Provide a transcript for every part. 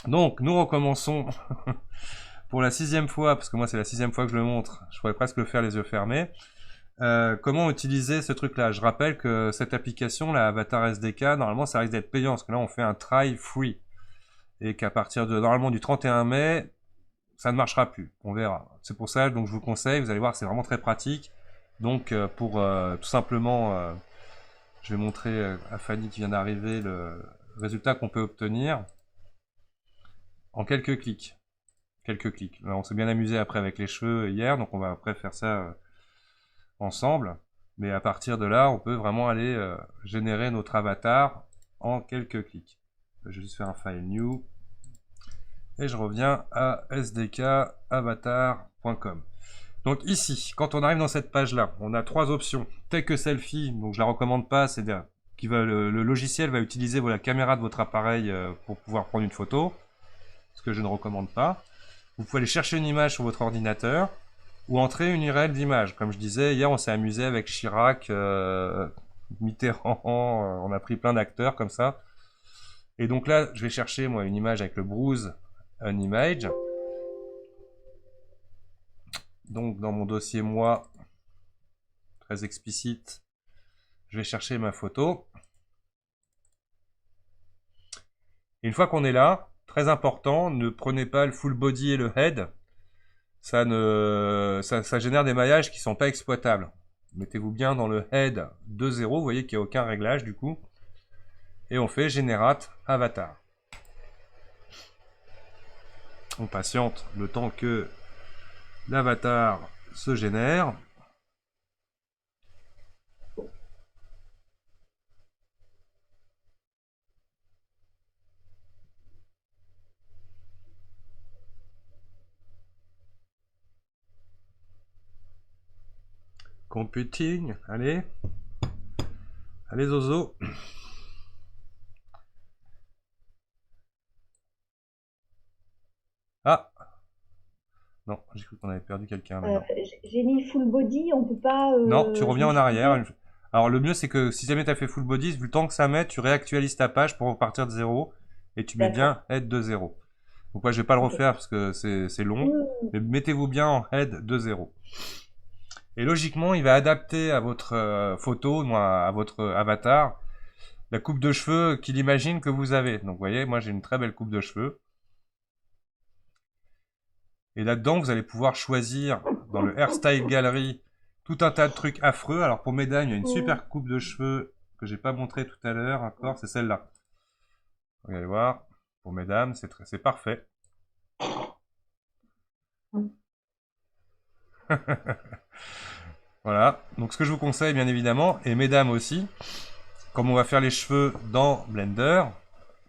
Donc, nous recommençons pour la 6e fois, parce que moi c'est la 6e fois que je le montre, je pourrais presque le faire les yeux fermés. Comment utiliser ce truc-là? Je rappelle que cette application, la Avatar SDK, normalement ça risque d'être payant, parce que là on fait un try free. Et qu'à partir de, normalement du 31 mai, ça ne marchera plus. On verra. C'est pour ça, donc je vous conseille, vous allez voir, c'est vraiment très pratique. Donc pour tout simplement, je vais montrer à Fanny qui vient d'arriver le résultat qu'on peut obtenir en quelques clics. Quelques clics. Là, on s'est bien amusé après avec les cheveux hier, donc on va après faire ça ensemble. Mais à partir de là, on peut vraiment aller générer notre avatar en quelques clics. Je vais juste faire un file new. Et je reviens à sdkavatar.com. Donc ici, quand on arrive dans cette page-là, on a 3 options. Take que selfie, donc je la recommande pas, c'est le logiciel va utiliser la caméra de votre appareil pour pouvoir prendre une photo, ce que je ne recommande pas. Vous pouvez aller chercher une image sur votre ordinateur ou entrer une URL d'image. Comme je disais, hier on s'est amusé avec Chirac, Mitterrand, on a pris plein d'acteurs comme ça. Et donc là, je vais chercher moi une image avec le browse an image. Donc dans mon dossier moi, très explicite, je vais chercher ma photo. Et une fois qu'on est là, très important, ne prenez pas le full body et le head. Ça génère des maillages qui sont pas exploitables. Mettez-vous bien dans le head 2.0, vous voyez qu'il n'y a aucun réglage du coup. Et on fait Generate Avatar. On patiente le temps que l'avatar se génère. Computing, allez. Allez Zozo. Ah, non, j'ai cru qu'on avait perdu quelqu'un, mais non. J'ai mis full body, on peut pas Non, tu reviens en arrière. modifier. Alors le mieux c'est que si jamais tu as fait full body, vu le temps que ça met, tu réactualises ta page pour repartir de 0 et tu mets D'accord. bien head de 0. Donc moi je vais pas le Ok. refaire parce que c'est long, Mmh. mais mettez-vous bien en head de 0. Et logiquement, il va adapter à votre photo, à votre avatar, la coupe de cheveux qu'il imagine que vous avez. Donc vous voyez, moi j'ai une très belle coupe de cheveux. Et là-dedans, vous allez pouvoir choisir dans le Hairstyle Gallery tout un tas de trucs affreux. Alors pour mesdames, il y a une Mmh. super coupe de cheveux que j'ai pas montré tout à l'heure encore, c'est celle-là. Vous allez voir, pour mesdames, c'est parfait. Voilà, donc ce que je vous conseille bien évidemment, et mesdames aussi, comme on va faire les cheveux dans Blender,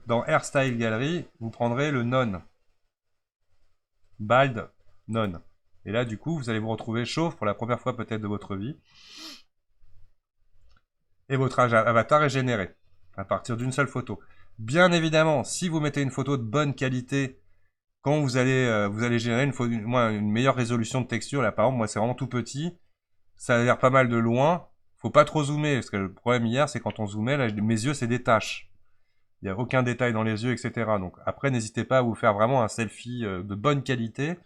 dans Hairstyle Gallery, vous prendrez le non. Bald non. Et là, du coup, vous allez vous retrouver chauve pour la première fois peut-être de votre vie. Et votre avatar est généré à partir d'une seule photo. Bien évidemment, si vous mettez une photo de bonne qualité, quand vous allez générer une meilleure résolution de texture, là par exemple, moi c'est vraiment tout petit, ça a l'air pas mal de loin, faut pas trop zoomer, parce que le problème hier, c'est quand on zoomait, là, mes yeux c'est des taches. Il n'y a aucun détail dans les yeux, etc. Donc après, n'hésitez pas à vous faire vraiment un selfie de bonne qualité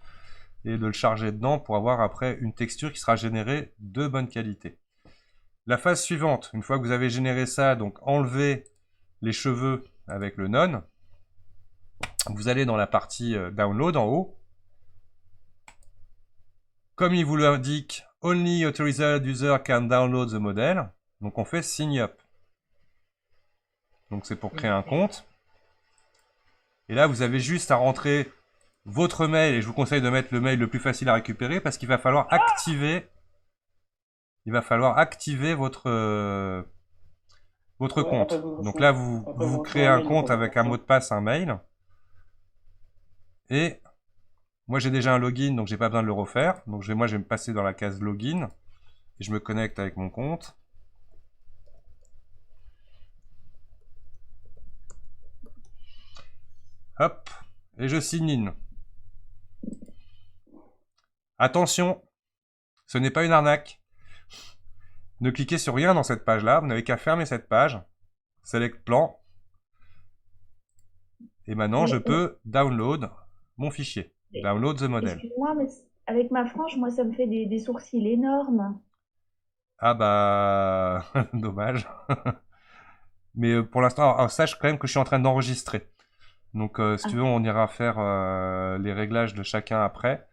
et de le charger dedans pour avoir après une texture qui sera générée de bonne qualité. La phase suivante, une fois que vous avez généré ça, donc enlevez les cheveux avec le non, vous allez dans la partie download en haut. Comme il vous l'indique, only authorized user can download the model. Donc on fait sign up. Donc c'est pour créer un compte. Et là, vous avez juste à rentrer votre mail, et je vous conseille de mettre le mail le plus facile à récupérer parce qu'il va falloir activer votre Ouais, compte. Donc là, après vous vous referez créez un un mail de compte avec un mot confirmation. de passe, un mail. Et moi, j'ai déjà un login, donc j'ai pas besoin de le refaire. Donc moi, je vais me passer dans la case login et je me connecte avec mon compte. Hop, et je signe in. Attention, ce n'est pas une arnaque. Ne cliquez sur rien dans cette page-là, vous n'avez qu'à fermer cette page. Select plan. Et maintenant, je Mais, peux download mon fichier. mais, Download the model. excuse-moi, mais avec ma frange, moi, ça me fait des sourcils énormes. Ah bah, dommage. Mais pour l'instant, alors, sache quand même que je suis en train d'enregistrer. Donc, si tu Ah, veux, on ira faire les réglages de chacun après.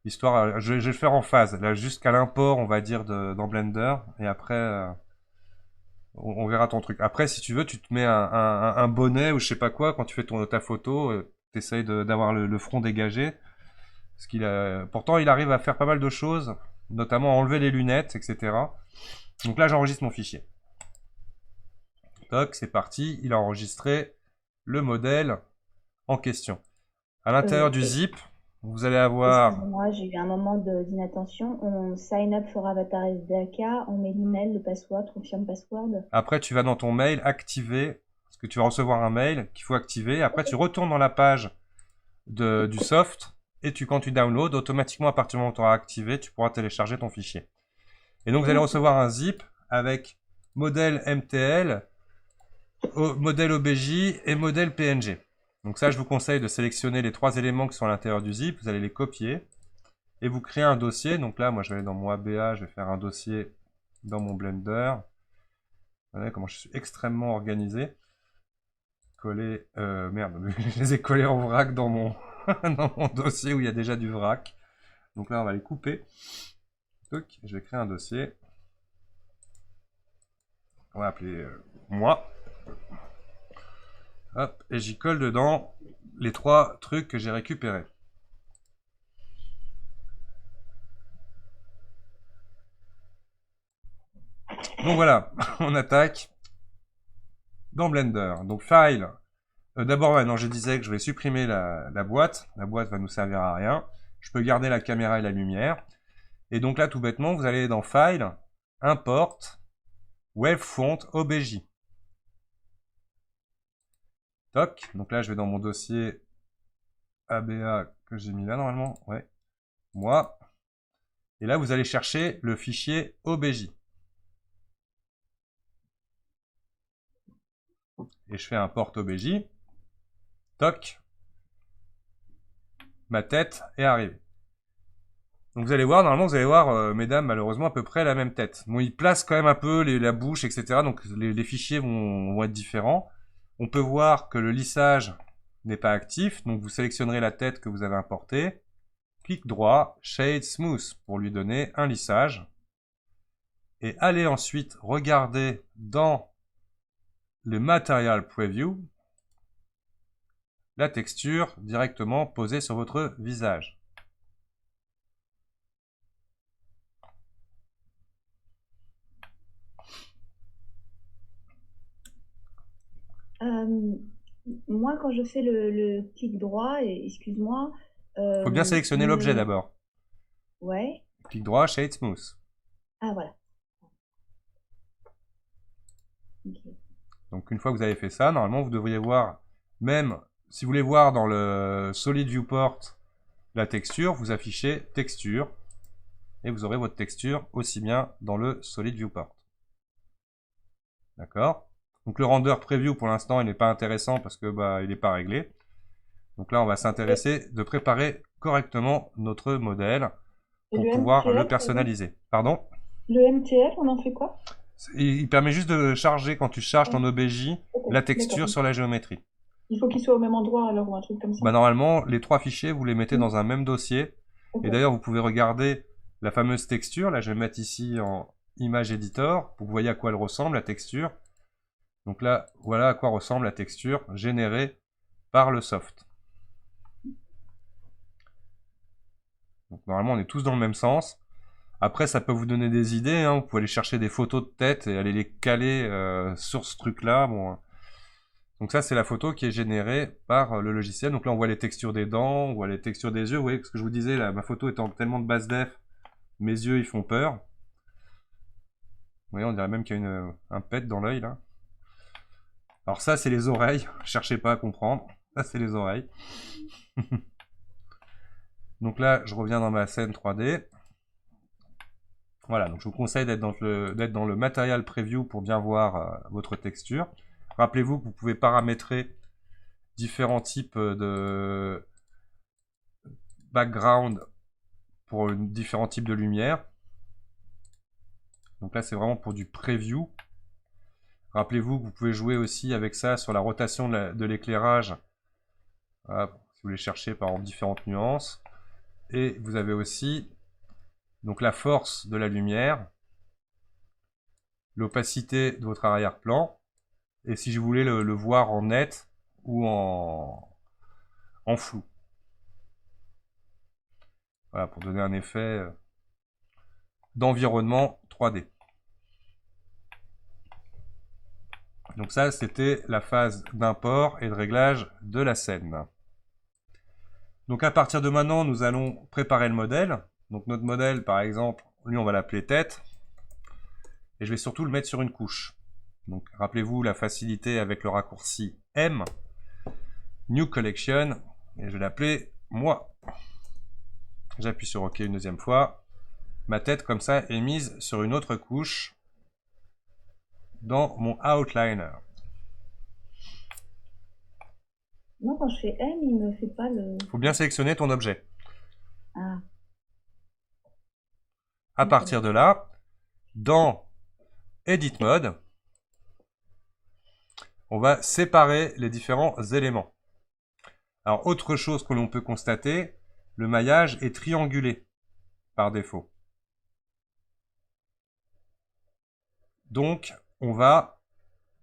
Histoire, je vais le faire en phase. Là, jusqu'à l'import, on va dire, dans Blender. Et après, on verra ton truc. Après, si tu veux, tu te mets un bonnet ou je sais pas quoi quand tu fais ta photo. T'essayes d'avoir le front dégagé. Parce pourtant, il arrive à faire pas mal de choses, notamment enlever les lunettes, etc. Donc là, j'enregistre mon fichier. Toc, c'est parti. Il a enregistré le modèle en question. À l'intérieur du et zip, vous allez avoir. excuse-moi, j'ai eu un moment d'inattention. On sign up for Avatar SDK, on met l'email, le password, confirme password. Après, tu vas dans ton mail activer, parce que tu vas recevoir un mail qu'il faut activer. Après, tu retournes dans la page du soft et quand tu downloads, automatiquement, à partir du moment où tu auras activé, tu pourras télécharger ton fichier. Et donc, vous allez recevoir un zip avec modèle MTL, modèle OBJ et modèle PNG. Donc ça, je vous conseille de sélectionner les 3 éléments qui sont à l'intérieur du zip. Vous allez les copier et vous créez un dossier. Donc là, moi, je vais aller dans mon ABA, je vais faire un dossier dans mon Blender. Vous voyez comment je suis extrêmement organisé. Coller, merde, je les ai collés en vrac dans mon, dans mon dossier où il y a déjà du vrac. Donc là, on va les couper. Donc, je vais créer un dossier. On va appeler moi. Hop, et j'y colle dedans les 3 trucs que j'ai récupérés. Donc voilà, on attaque dans Blender. Donc File. D'abord, maintenant, je disais que je vais supprimer la boîte. La boîte va nous servir à rien. Je peux garder la caméra et la lumière. Et donc là, tout bêtement, vous allez dans File, Import, Wavefront OBJ. Toc. Donc là, je vais dans mon dossier ABA que j'ai mis là normalement. Ouais. Moi. Et là, vous allez chercher le fichier OBJ. Et je fais un port OBJ. Toc. Ma tête est arrivée. Donc vous allez voir, normalement vous allez voir, mesdames, malheureusement à peu près la même tête. Bon, il place quand même un peu la bouche, etc. Donc les fichiers vont être différents. On peut voir que le lissage n'est pas actif. Donc vous sélectionnerez la tête que vous avez importée. Clic droit, Shade Smooth pour lui donner un lissage. Et allez ensuite regarder dans le Material Preview la texture directement posée sur votre visage. Euh, moi, quand je fais le clic droit, et excuse-moi, Il faut bien sélectionner l'objet d'abord. Ouais. Clic droit, Shade Smooth. Ah, voilà. Ok. Donc une fois que vous avez fait ça, normalement vous devriez voir, même si vous voulez voir dans le Solid Viewport la texture, vous affichez texture et vous aurez votre texture aussi bien dans le Solid Viewport. D'accord? Donc le render preview pour l'instant il n'est pas intéressant parce que il n'est pas réglé. Donc là on va s'intéresser de préparer correctement notre modèle Et pour le pouvoir le MTL, pardon? personnaliser. Pardon? Le MTL, on en fait quoi? Il permet juste de charger quand tu charges Ah, ton OBJ ok, la d'accord. texture sur la géométrie. Il faut qu'il soit au même endroit alors ou un truc comme ça. Normalement, les 3 fichiers, vous les mettez Mm. dans un même dossier. Ok. Et d'ailleurs, vous pouvez regarder la fameuse texture. Là, je vais mettre ici en Image Editor pour que vous voyez à quoi elle ressemble, la texture. Donc là, voilà à quoi ressemble la texture générée par le soft. Donc normalement, on est tous dans le même sens. Après, ça peut vous donner des idées, hein. Vous pouvez aller chercher des photos de tête et aller les caler sur ce truc-là. Bon. Donc ça, c'est la photo qui est générée par le logiciel. Donc là, on voit les textures des dents, on voit les textures des yeux. Vous voyez ce que je vous disais, là, ma photo étant tellement de basse def, mes yeux, ils font peur. Vous voyez, on dirait même qu'il y a un pet dans l'œil, là. Alors ça, c'est les oreilles. Cherchez pas à comprendre. Ça, c'est les oreilles. Donc là, je reviens dans ma scène 3D. Voilà, donc je vous conseille d'être dans le Material Preview pour bien voir votre texture. Rappelez-vous que vous pouvez paramétrer différents types de background pour différents types de lumière. Donc là, c'est vraiment pour du preview. Rappelez-vous que vous pouvez jouer aussi avec ça sur la rotation de l'éclairage. Voilà, si vous voulez chercher par exemple différentes nuances. Et vous avez aussi donc la force de la lumière, l'opacité de votre arrière-plan, et si je voulais le voir en net ou en flou. Voilà, pour donner un effet d'environnement 3D. Donc ça, c'était la phase d'import et de réglage de la scène. Donc à partir de maintenant, nous allons préparer le modèle. Donc notre modèle, par exemple, lui, on va l'appeler tête. Et je vais surtout le mettre sur une couche. Donc rappelez-vous la facilité avec le raccourci M. New Collection. Et je vais l'appeler moi. J'appuie sur OK une deuxième fois. Ma tête, comme ça, est mise sur une autre couche dans mon outliner. Non, quand je fais M, il me fait pas le... Il faut bien sélectionner ton objet. Ah. À partir de là, dans Edit Mode, on va séparer les différents éléments. Alors, autre chose que l'on peut constater, le maillage est triangulé par défaut. Donc, on va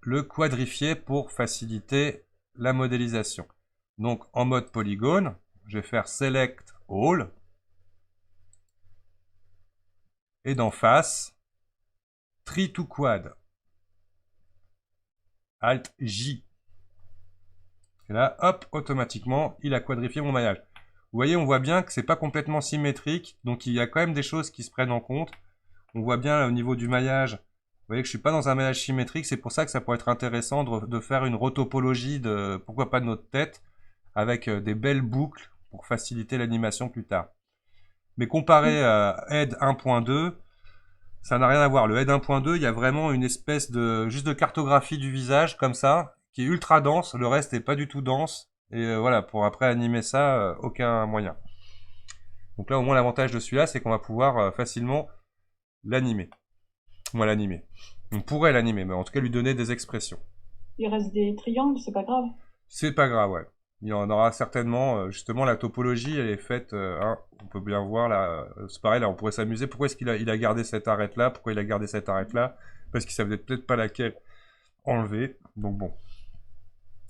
le quadrifier pour faciliter la modélisation. Donc, en mode polygone, je vais faire Select All. Et d'en face, Tree to Quad. Alt J. Et là, hop, automatiquement, il a quadrifié mon maillage. Vous voyez, on voit bien que c'est pas complètement symétrique, donc il y a quand même des choses qui se prennent en compte. On voit bien là, au niveau du maillage, vous voyez que je suis pas dans un maillage symétrique, c'est pour ça que ça pourrait être intéressant de faire une rotopologie de, pourquoi pas de notre tête, avec des belles boucles pour faciliter l'animation plus tard. Mais comparé à Head 1.2, ça n'a rien à voir. Le Head 1.2, il y a vraiment une espèce de juste de cartographie du visage comme ça, qui est ultra dense. Le reste n'est pas du tout dense. Et voilà, pour après animer ça, aucun moyen. Donc là, au moins, l'avantage de celui-là, c'est qu'on va pouvoir facilement l'animer. Moi, l'animer. On pourrait l'animer, mais en tout cas, lui donner des expressions. Il reste des triangles, c'est pas grave. C'est pas grave, ouais. Il y en aura certainement. Justement, la topologie, elle est faite. Hein, on peut bien voir là. C'est pareil, là, on pourrait s'amuser. Pourquoi est-ce qu'il a gardé cette arête-là? Pourquoi il a gardé cette arête-là? Parce qu'il savait peut-être pas laquelle enlever. Donc bon.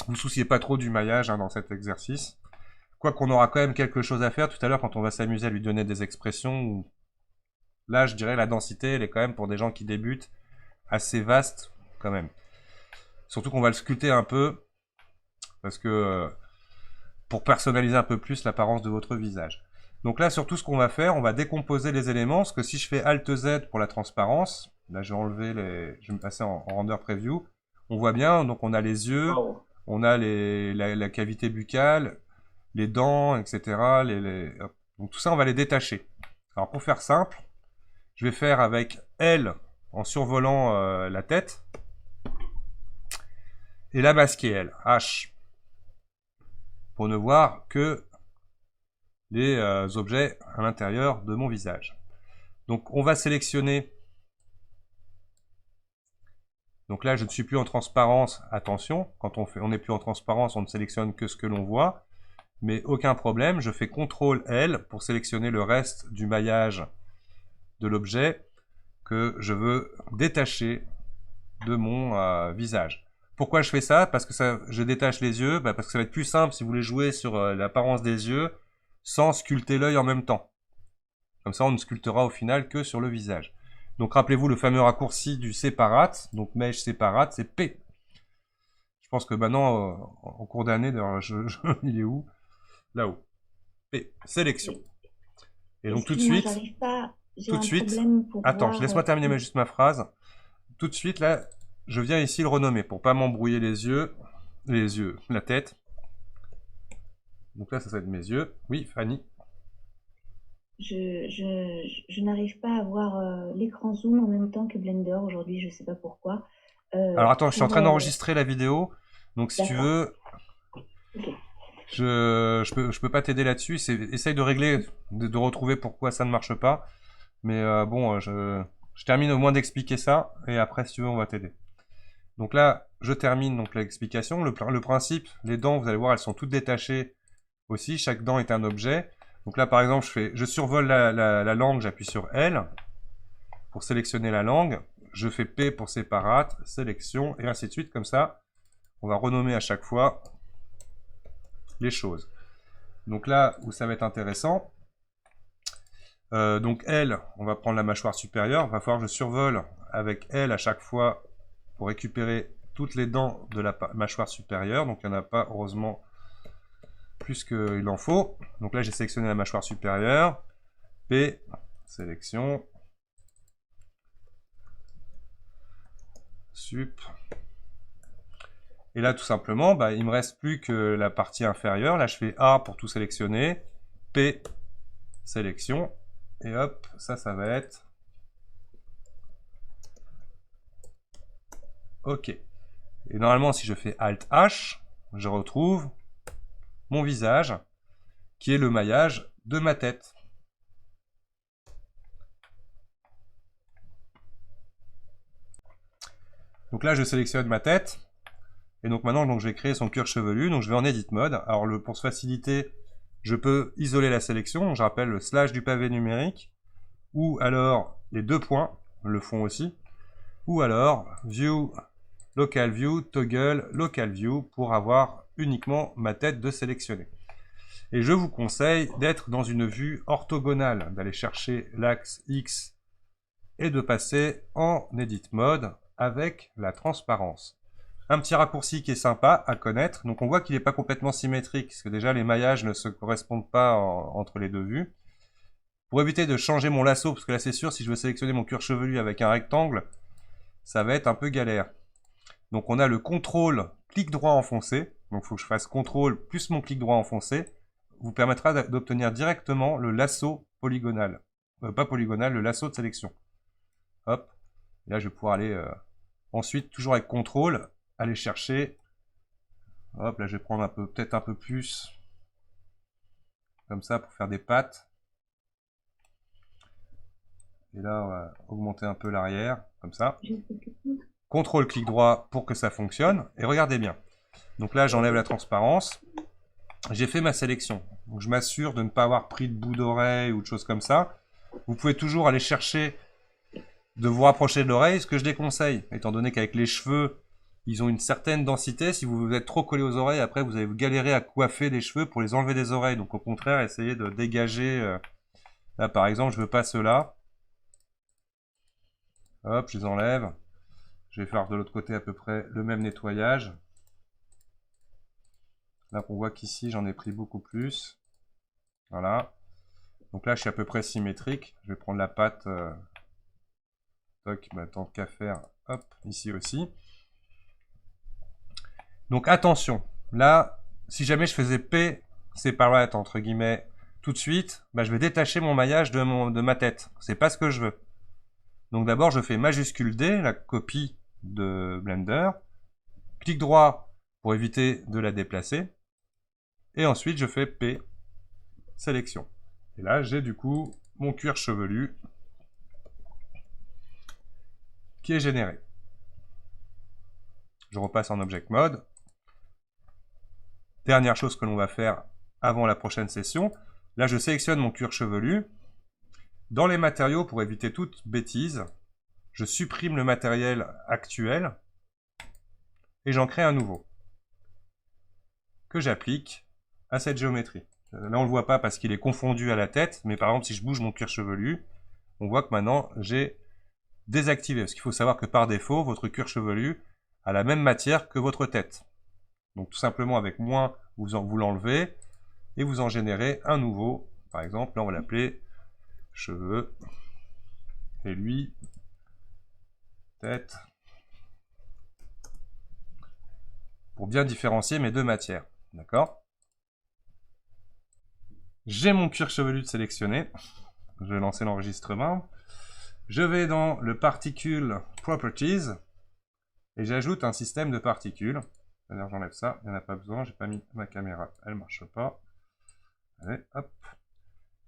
Vous souciez pas trop du maillage hein, dans cet exercice. Quoi qu'on aura quand même quelque chose à faire tout à l'heure quand on va s'amuser à lui donner des expressions. Où... Là, je dirais la densité, elle est quand même pour des gens qui débutent assez vaste quand même. Surtout qu'on va le sculpter un peu parce que pour personnaliser un peu plus l'apparence de votre visage. Donc là, surtout ce qu'on va faire, on va décomposer les éléments, parce que si je fais Alt Z pour la transparence, là je vais enlever les, je vais me passer en render preview, on voit bien, donc on a les yeux, on a la cavité buccale, les dents, etc. Donc tout ça, on va les détacher. Alors pour faire simple, je vais faire avec L en survolant la tête, et la masquer L, H, pour ne voir que les objets à l'intérieur de mon visage. Donc on va sélectionner, donc là je ne suis plus en transparence, attention, quand on n'est plus en transparence, on ne sélectionne que ce que l'on voit, mais aucun problème, je fais CTRL L pour sélectionner le reste du maillage de l'objet que je veux détacher de mon visage. Pourquoi je fais ça? Parce que je détache les yeux, parce que ça va être plus simple si vous voulez jouer sur l'apparence des yeux sans sculpter l'œil en même temps. Comme ça, on ne sculptera au final que sur le visage. Donc rappelez-vous le fameux raccourci du separate, donc mesh separate, c'est P. Je pense que maintenant, en cours d'année, il est où? Là-haut. P, sélection. Et donc tout de suite, attends, laisse-moi terminer juste ma phrase. Tout de suite, là, je viens ici le renommer pour pas m'embrouiller les yeux, la tête. Donc là, ça va être mes yeux. Oui, Fanny. Je n'arrive pas à voir l'écran zoom en même temps que Blender aujourd'hui, je sais pas pourquoi. Alors attends, je suis en train d'enregistrer la vidéo, donc si tu veux... Je peux pas t'aider là-dessus. Essaye de régler, de retrouver pourquoi ça ne marche pas. Mais bon, je termine au moins d'expliquer ça. Et après, si tu veux, on va t'aider. Donc là, je termine donc l'explication. Le principe, les dents, vous allez voir, elles sont toutes détachées aussi. Chaque dent est un objet. Donc là, par exemple, je survole la langue, j'appuie sur L pour sélectionner la langue. Je fais P pour séparate, sélection, et ainsi de suite. Comme ça, on va renommer à chaque fois les choses. Donc là où ça va être intéressant, donc L, on va prendre la mâchoire supérieure. Il va falloir que je survole avec L à chaque fois pour récupérer toutes les dents de la mâchoire supérieure. Donc il n'y en a pas, heureusement, plus qu'il en faut. Donc là, j'ai sélectionné la mâchoire supérieure. P, sélection. Sup. Et là, tout simplement, bah, il me reste plus que la partie inférieure. Là, je fais A pour tout sélectionner. P, sélection. Et hop, ça va être OK. Et normalement, si je fais Alt H, je retrouve mon visage, qui est le maillage de ma tête. Donc là, je sélectionne ma tête. Et donc maintenant, donc, je vais créer son cuir chevelu. Donc je vais en Edit Mode. Alors pour se faciliter, je peux isoler la sélection. Donc, je rappelle le slash du pavé numérique. Ou alors les deux points le font aussi. Ou alors View, Local View, Toggle, Local View pour avoir uniquement ma tête de sélectionner. Et je vous conseille d'être dans une vue orthogonale, d'aller chercher l'axe X et de passer en Edit Mode avec la transparence. Un petit raccourci qui est sympa à connaître. Donc on voit qu'il n'est pas complètement symétrique, parce que déjà les maillages ne se correspondent pas entre les deux vues. Pour éviter de changer mon lasso, parce que là c'est sûr, si je veux sélectionner mon cuir chevelu avec un rectangle, ça va être un peu galère. Donc on a le contrôle clic droit enfoncé. Donc il faut que je fasse contrôle plus mon clic droit enfoncé. Vous permettra d'obtenir directement le lasso polygonal. Pas polygonal, le lasso de sélection. Hop. Et là je vais pouvoir aller ensuite, toujours avec contrôle, aller chercher. Hop, là je vais prendre peut-être un peu plus. Comme ça pour faire des pattes. Et là on va augmenter un peu l'arrière, comme ça. Contrôle clic droit pour que ça fonctionne. Et regardez bien. Donc là j'enlève la transparence. J'ai fait ma sélection. Donc je m'assure de ne pas avoir pris de bout d'oreille ou de choses comme ça. Vous pouvez toujours aller chercher de vous rapprocher de l'oreille, ce que je déconseille, étant donné qu'avec les cheveux, ils ont une certaine densité. Si vous êtes trop collé aux oreilles, après vous allez vous galérer à coiffer les cheveux pour les enlever des oreilles. Donc au contraire, essayez de dégager. Là par exemple, je veux pas ceux-là. Hop, je les enlève. Je vais faire de l'autre côté à peu près le même nettoyage. Là, on voit qu'ici, j'en ai pris beaucoup plus. Voilà. Donc là, je suis à peu près symétrique. Je vais prendre la patte. Toc, bah, tant qu'à faire. Hop, ici aussi. Donc attention. Là, si jamais je faisais P séparate, entre guillemets, tout de suite, bah, je vais détacher mon maillage de ma tête. C'est pas ce que je veux. Donc d'abord, je fais majuscule D, la copie de Blender. Clic droit pour éviter de la déplacer. Et ensuite, je fais P, sélection. Et là, j'ai du coup mon cuir chevelu qui est généré. Je repasse en Object Mode. Dernière chose que l'on va faire avant la prochaine session. Là, je sélectionne mon cuir chevelu. Dans les matériaux, pour éviter toute bêtise, je supprime le matériel actuel et j'en crée un nouveau que j'applique à cette géométrie. Là, on le voit pas parce qu'il est confondu à la tête, mais par exemple, si je bouge mon cuir chevelu, on voit que maintenant, j'ai désactivé. Parce qu'il faut savoir que par défaut, votre cuir chevelu a la même matière que votre tête. Donc, tout simplement, avec moins, vous l'enlevez et vous en générez un nouveau. Par exemple, là, on va l'appeler cheveux. Et lui, tête. Pour bien différencier mes deux matières. D'accord ? J'ai mon cuir chevelu sélectionné. Je vais lancer l'enregistrement. Je vais dans le Particle Properties et j'ajoute un système de particules. C'est-à-dire, j'enlève ça. Il n'y en a pas besoin. J'ai pas mis ma caméra. Elle marche pas. Allez, hop.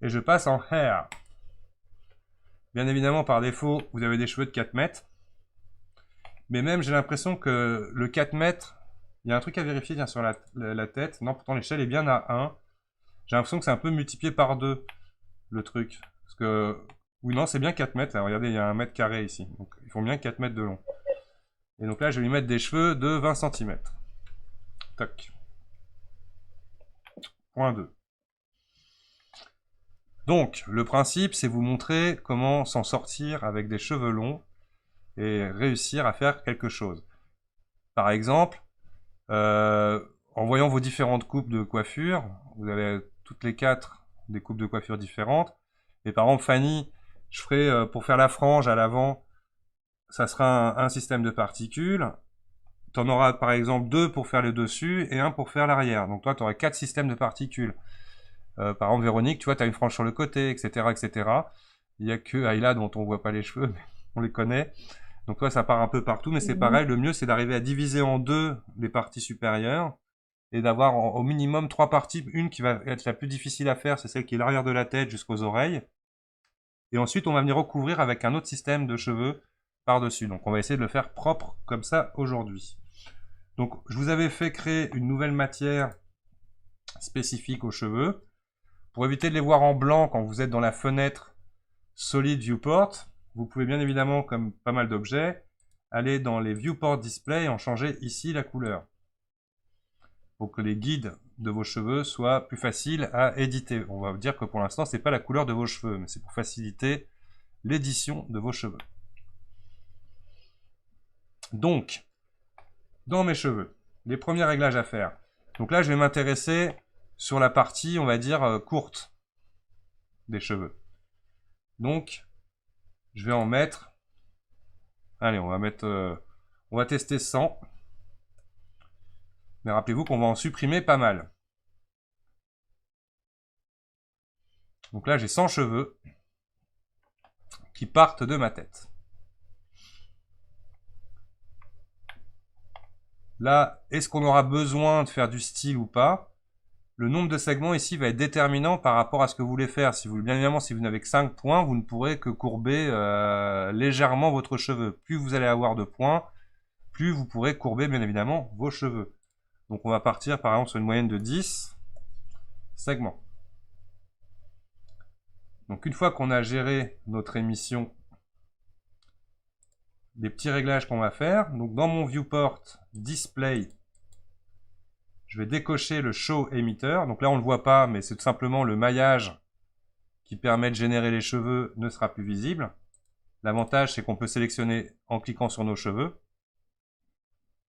Et je passe en hair. Bien évidemment, par défaut, vous avez des cheveux de 4 mètres. Mais même, j'ai l'impression que le 4 mètres, il y a un truc à vérifier tiens, sur la tête. Non, pourtant, l'échelle est bien à 1. J'ai l'impression que c'est un peu multiplié par 2, le truc. Parce que, oui, non, c'est bien 4 mètres. Là. Regardez, il y a 1 mètre carré ici. Donc, ils font bien 4 mètres de long. Et donc là, je vais lui mettre des cheveux de 20 cm. Toc. Point 2. Donc, le principe, c'est vous montrer comment s'en sortir avec des cheveux longs et réussir à faire quelque chose. Par exemple, en voyant vos différentes coupes de coiffure, vous avez toutes les 4 des coupes de coiffure différentes. Et par exemple, Fanny, je ferai pour faire la frange à l'avant, ça sera un système de particules. Tu en auras par exemple 2 pour faire le dessus et 1 pour faire l'arrière. Donc toi, tu auras 4 systèmes de particules. Par exemple, Véronique, tu vois, tu as une frange sur le côté, etc., etc. Il n'y a que Ayla dont on voit pas les cheveux, mais on les connaît. Donc toi, ça part un peu partout, mais c'est pareil. Le mieux, c'est d'arriver à diviser en 2 les parties supérieures et d'avoir au minimum 3 parties. Une qui va être la plus difficile à faire, c'est celle qui est l'arrière de la tête jusqu'aux oreilles. Et ensuite, on va venir recouvrir avec un autre système de cheveux par-dessus. Donc on va essayer de le faire propre comme ça aujourd'hui. Donc je vous avais fait créer une nouvelle matière spécifique aux cheveux. Pour éviter de les voir en blanc quand vous êtes dans la fenêtre Solid Viewport, vous pouvez bien évidemment, comme pas mal d'objets, aller dans les Viewport Display et en changer ici la couleur. Pour que les guides de vos cheveux soient plus faciles à éditer. On va vous dire que pour l'instant, ce n'est pas la couleur de vos cheveux, mais c'est pour faciliter l'édition de vos cheveux. Donc, dans mes cheveux, les premiers réglages à faire. Donc là, je vais m'intéresser sur la partie, on va dire, courte des cheveux. Donc, je vais en mettre... Allez, on va tester 100. Mais rappelez-vous qu'on va en supprimer pas mal. Donc là, j'ai 100 cheveux qui partent de ma tête. Là, est-ce qu'on aura besoin de faire du style ou pas? Le nombre de segments ici va être déterminant par rapport à ce que vous voulez faire. Si vous, bien évidemment, si vous n'avez que 5 points, vous ne pourrez que courber légèrement votre cheveu. Plus vous allez avoir de points, plus vous pourrez courber bien évidemment vos cheveux. Donc on va partir par exemple sur une moyenne de 10 segments. Donc une fois qu'on a géré notre émission, les petits réglages qu'on va faire, donc dans mon viewport display, je vais décocher le show emitter. Donc là on ne le voit pas, mais c'est tout simplement le maillage qui permet de générer les cheveux ne sera plus visible. L'avantage c'est qu'on peut sélectionner en cliquant sur nos cheveux.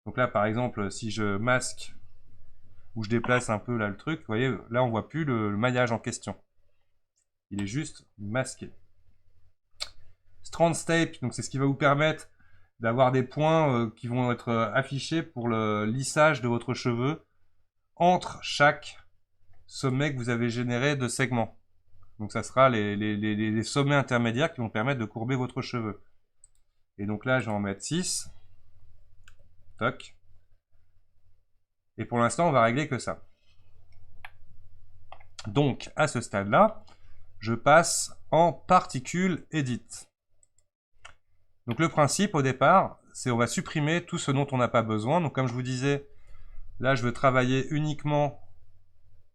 Donc là par exemple si je masque ou je déplace un peu là le truc, vous voyez là on voit plus le maillage en question. Il est juste masqué. Strand Tape, donc c'est ce qui va vous permettre d'avoir des points qui vont être affichés pour le lissage de votre cheveu entre chaque sommet que vous avez généré de segments. Donc ça sera les sommets intermédiaires qui vont permettre de courber votre cheveu. Et donc là je vais en mettre 6. Toc. Et pour l'instant on va régler que ça. Donc à ce stade-là, je passe en particules edit. Donc le principe au départ, c'est on va supprimer tout ce dont on n'a pas besoin. Donc comme je vous disais, là je veux travailler uniquement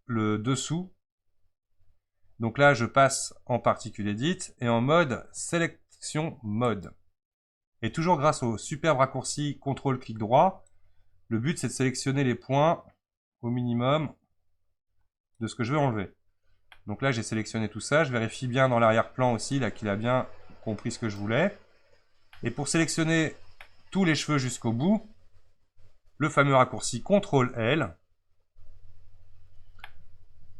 le dessous. Donc là je passe en particules edit et en mode sélection mode. Et toujours grâce au superbe raccourci CTRL clic droit, le but c'est de sélectionner les points au minimum de ce que je veux enlever. Donc là j'ai sélectionné tout ça, je vérifie bien dans l'arrière-plan aussi là qu'il a bien compris ce que je voulais. Et pour sélectionner tous les cheveux jusqu'au bout, le fameux raccourci CTRL-L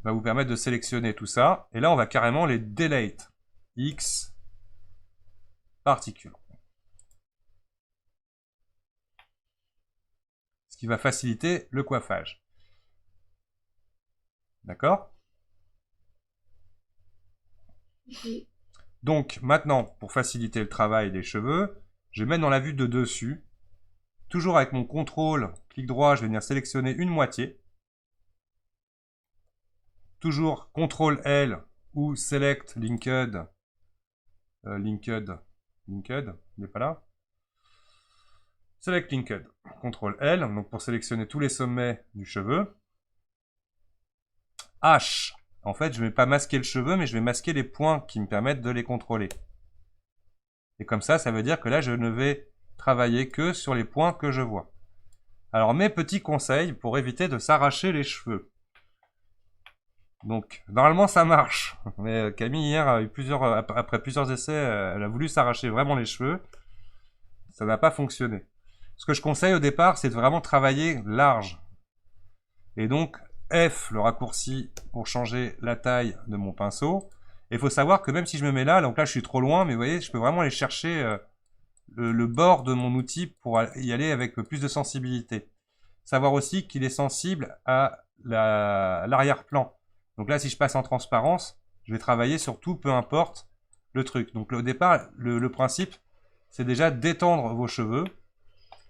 va vous permettre de sélectionner tout ça. Et là, on va carrément les delete. X particules. Ce qui va faciliter le coiffage. D'accord ? Donc maintenant, pour faciliter le travail des cheveux, je vais mettre dans la vue de dessus toujours avec mon contrôle, clic droit, je vais venir sélectionner une moitié. Toujours CTRL L ou Select Linked. Linked, il n'est pas là. Select Linked. CTRL L, donc pour sélectionner tous les sommets du cheveu. H. En fait, je ne vais pas masquer le cheveu, mais je vais masquer les points qui me permettent de les contrôler. Et comme ça veut dire que là, je ne vais travailler que sur les points que je vois. Alors, mes petits conseils pour éviter de s'arracher les cheveux. Donc, normalement, ça marche. Mais Camille, hier, a eu après plusieurs essais, elle a voulu s'arracher vraiment les cheveux. Ça n'a pas fonctionné. Ce que je conseille au départ, c'est de vraiment travailler large. Et donc, F, le raccourci pour changer la taille de mon pinceau. Et il faut savoir que même si je me mets là, donc là, je suis trop loin, mais vous voyez, je peux vraiment aller chercher le bord de mon outil pour y aller avec plus de sensibilité. Savoir aussi qu'il est sensible à l'arrière-plan. Donc là, si je passe en transparence, je vais travailler sur tout, peu importe le truc. Donc au départ, le principe, c'est déjà d'étendre vos cheveux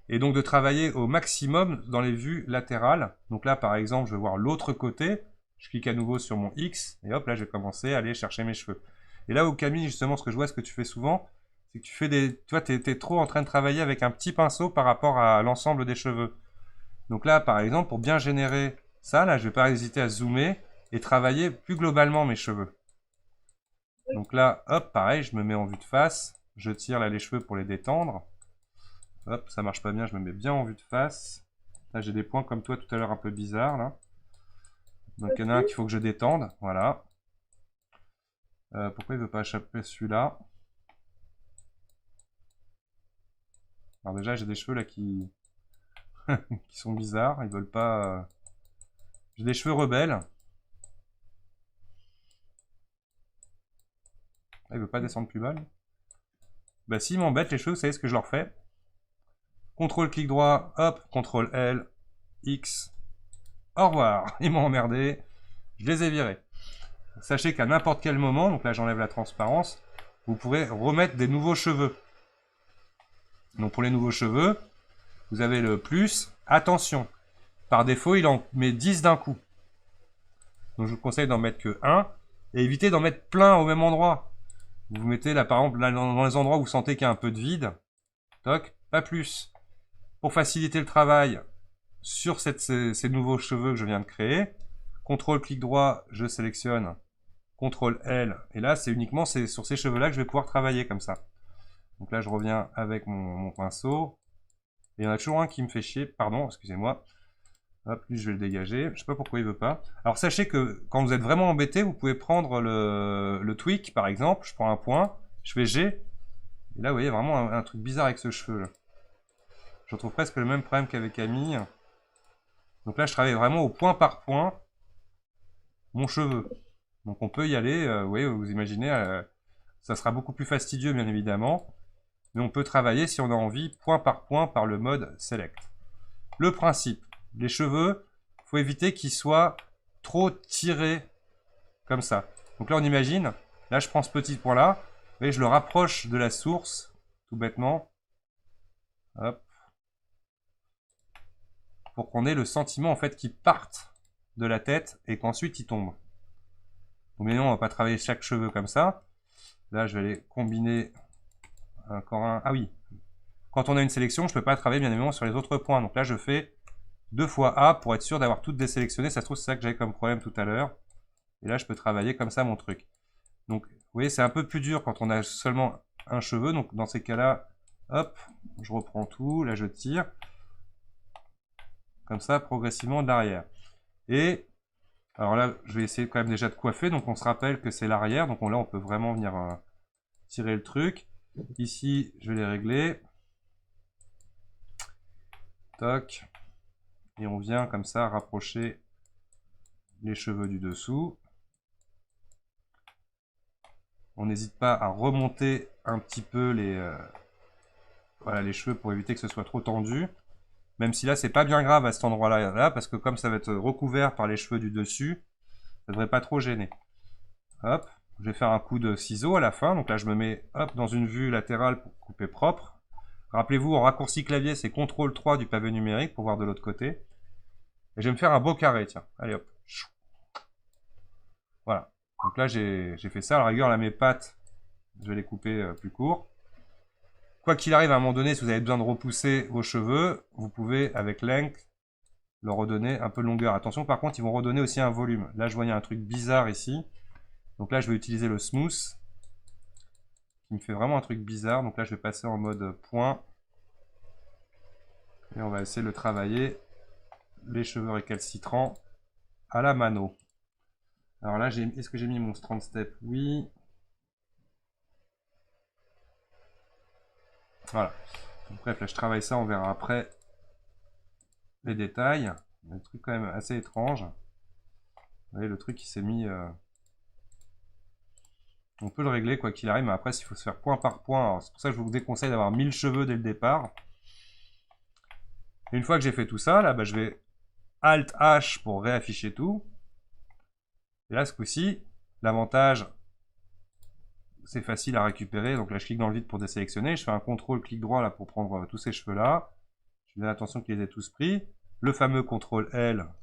et donc de travailler au maximum dans les vues latérales. Donc là, par exemple, je vais voir l'autre côté. Je clique à nouveau sur mon X et hop, là, je vais commencer à aller chercher mes cheveux. Et là où Camille, justement, ce que je vois, ce que tu fais souvent, c'est que tu fais des... Tu vois, t'es trop en train de travailler avec un petit pinceau par rapport à l'ensemble des cheveux. Donc là, par exemple, pour bien générer ça, là, je vais pas hésiter à zoomer et travailler plus globalement mes cheveux. Donc là, hop, pareil, je me mets en vue de face. Je tire là les cheveux pour les détendre. Hop, ça marche pas bien, je me mets bien en vue de face. Là, j'ai des points comme toi tout à l'heure un peu bizarres, là. Donc il y en a un qu'il faut que je détende, voilà. Pourquoi il veut pas échapper celui-là? Alors déjà, j'ai des cheveux là qui... qui sont bizarres, ils veulent pas... J'ai des cheveux rebelles. Ah, il veut pas descendre plus bas, lui. Bah s'ils m'embêtent les cheveux, vous savez ce que je leur fais? CTRL clic droit, hop, CTRL L, X. Au revoir, ils m'ont emmerdé, je les ai virés. Sachez qu'à n'importe quel moment, donc là j'enlève la transparence, vous pourrez remettre des nouveaux cheveux. Donc pour les nouveaux cheveux, vous avez le plus. Attention, par défaut il en met 10 d'un coup. Donc je vous conseille d'en mettre que 1 et évitez d'en mettre plein au même endroit. Vous mettez là par exemple là, dans les endroits où vous sentez qu'il y a un peu de vide. Toc, pas plus. Pour faciliter le travail sur ces nouveaux cheveux que je viens de créer, CTRL clic droit, je sélectionne, CTRL L, et là c'est uniquement sur ces cheveux là que je vais pouvoir travailler comme ça. Donc là je reviens avec mon pinceau, et il y en a toujours un qui me fait chier, pardon, excusez-moi. Hop, lui je vais le dégager, je sais pas pourquoi il veut pas. Alors sachez que quand vous êtes vraiment embêté, vous pouvez prendre le tweak par exemple, je prends un point, je fais G, et là vous voyez vraiment un truc bizarre avec ce cheveu là. Je retrouve presque le même problème qu'avec Camille. Donc là je travaille vraiment au point par point mon cheveu. Donc on peut y aller, vous voyez, vous imaginez, ça sera beaucoup plus fastidieux bien évidemment, mais on peut travailler si on a envie point par le mode Select. Le principe, les cheveux, il faut éviter qu'ils soient trop tirés comme ça. Donc là on imagine, là je prends ce petit point là, et je le rapproche de la source, tout bêtement. Hop. Pour qu'on ait le sentiment en fait qu'ils partent de la tête et qu'ensuite ils tombent. Mais non, on va pas travailler chaque cheveu comme ça. Là, je vais aller combiner encore un. Ah oui, quand on a une sélection, je peux pas travailler bien évidemment sur les autres points. Donc là, je fais 2 fois A pour être sûr d'avoir toutes désélectionnées. Ça se trouve, c'est ça que j'avais comme problème tout à l'heure. Et là, je peux travailler comme ça mon truc. Donc, vous voyez, c'est un peu plus dur quand on a seulement un cheveu. Donc, dans ces cas-là, hop, je reprends tout. Là, je tire. Comme ça, progressivement de l'arrière. Et alors là, je vais essayer quand même déjà de coiffer. Donc on se rappelle que c'est l'arrière. Donc là, on peut vraiment venir tirer le truc. Ici, je vais les régler. Toc. Et on vient comme ça rapprocher les cheveux du dessous. On n'hésite pas à remonter un petit peu voilà, les cheveux pour éviter que ce soit trop tendu. Même si là, c'est pas bien grave à cet endroit-là, parce que comme ça va être recouvert par les cheveux du dessus, ça devrait pas trop gêner. Hop, je vais faire un coup de ciseau à la fin. Donc là, je me mets hop, dans une vue latérale pour couper propre. Rappelez-vous, en raccourci clavier, c'est CTRL 3 du pavé numérique pour voir de l'autre côté. Et je vais me faire un beau carré, tiens. Allez hop. Voilà. Donc là, j'ai fait ça. À la rigueur, là, mes pattes, je vais les couper plus courts. Quoi qu'il arrive, à un moment donné, si vous avez besoin de repousser vos cheveux, vous pouvez, avec Length, leur redonner un peu de longueur. Attention, par contre, ils vont redonner aussi un volume. Là, je voyais un truc bizarre ici. Donc là, je vais utiliser le Smooth, qui me fait vraiment un truc bizarre. Donc là, je vais passer en mode point. Et on va essayer de travailler les cheveux récalcitrants à la mano. Alors là, est-ce que j'ai mis mon strand step? Oui. Voilà. Donc, bref, là, je travaille ça, on verra après les détails. Un truc quand même assez étrange. Vous voyez, le truc qui s'est mis... On peut le régler quoi qu'il arrive, mais après, s'il faut se faire point par point, c'est pour ça que je vous déconseille d'avoir 1000 cheveux dès le départ. Et une fois que j'ai fait tout ça, là, bah, je vais Alt H pour réafficher tout. Et là, ce coup-ci, l'avantage, c'est facile à récupérer. Donc là, je clique dans le vide pour désélectionner. Je fais un contrôle clic droit là pour prendre tous ces cheveux-là. Je fais attention qu'ils les aient tous pris. Le fameux contrôle L. Là,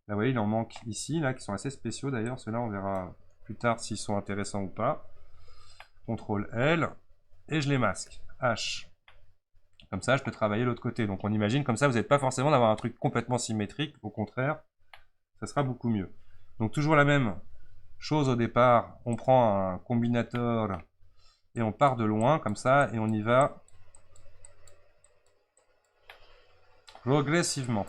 vous voyez, il en manque ici, là, qui sont assez spéciaux d'ailleurs. Ceux-là, on verra plus tard s'ils sont intéressants ou pas. CTRL L. Et je les masque. H. Comme ça, je peux travailler l'autre côté. Donc on imagine, comme ça, vous n'êtes pas forcément d'avoir un truc complètement symétrique. Au contraire, ça sera beaucoup mieux. Donc toujours la même chose au départ. On prend un combinator et on part de loin, comme ça, et on y va progressivement.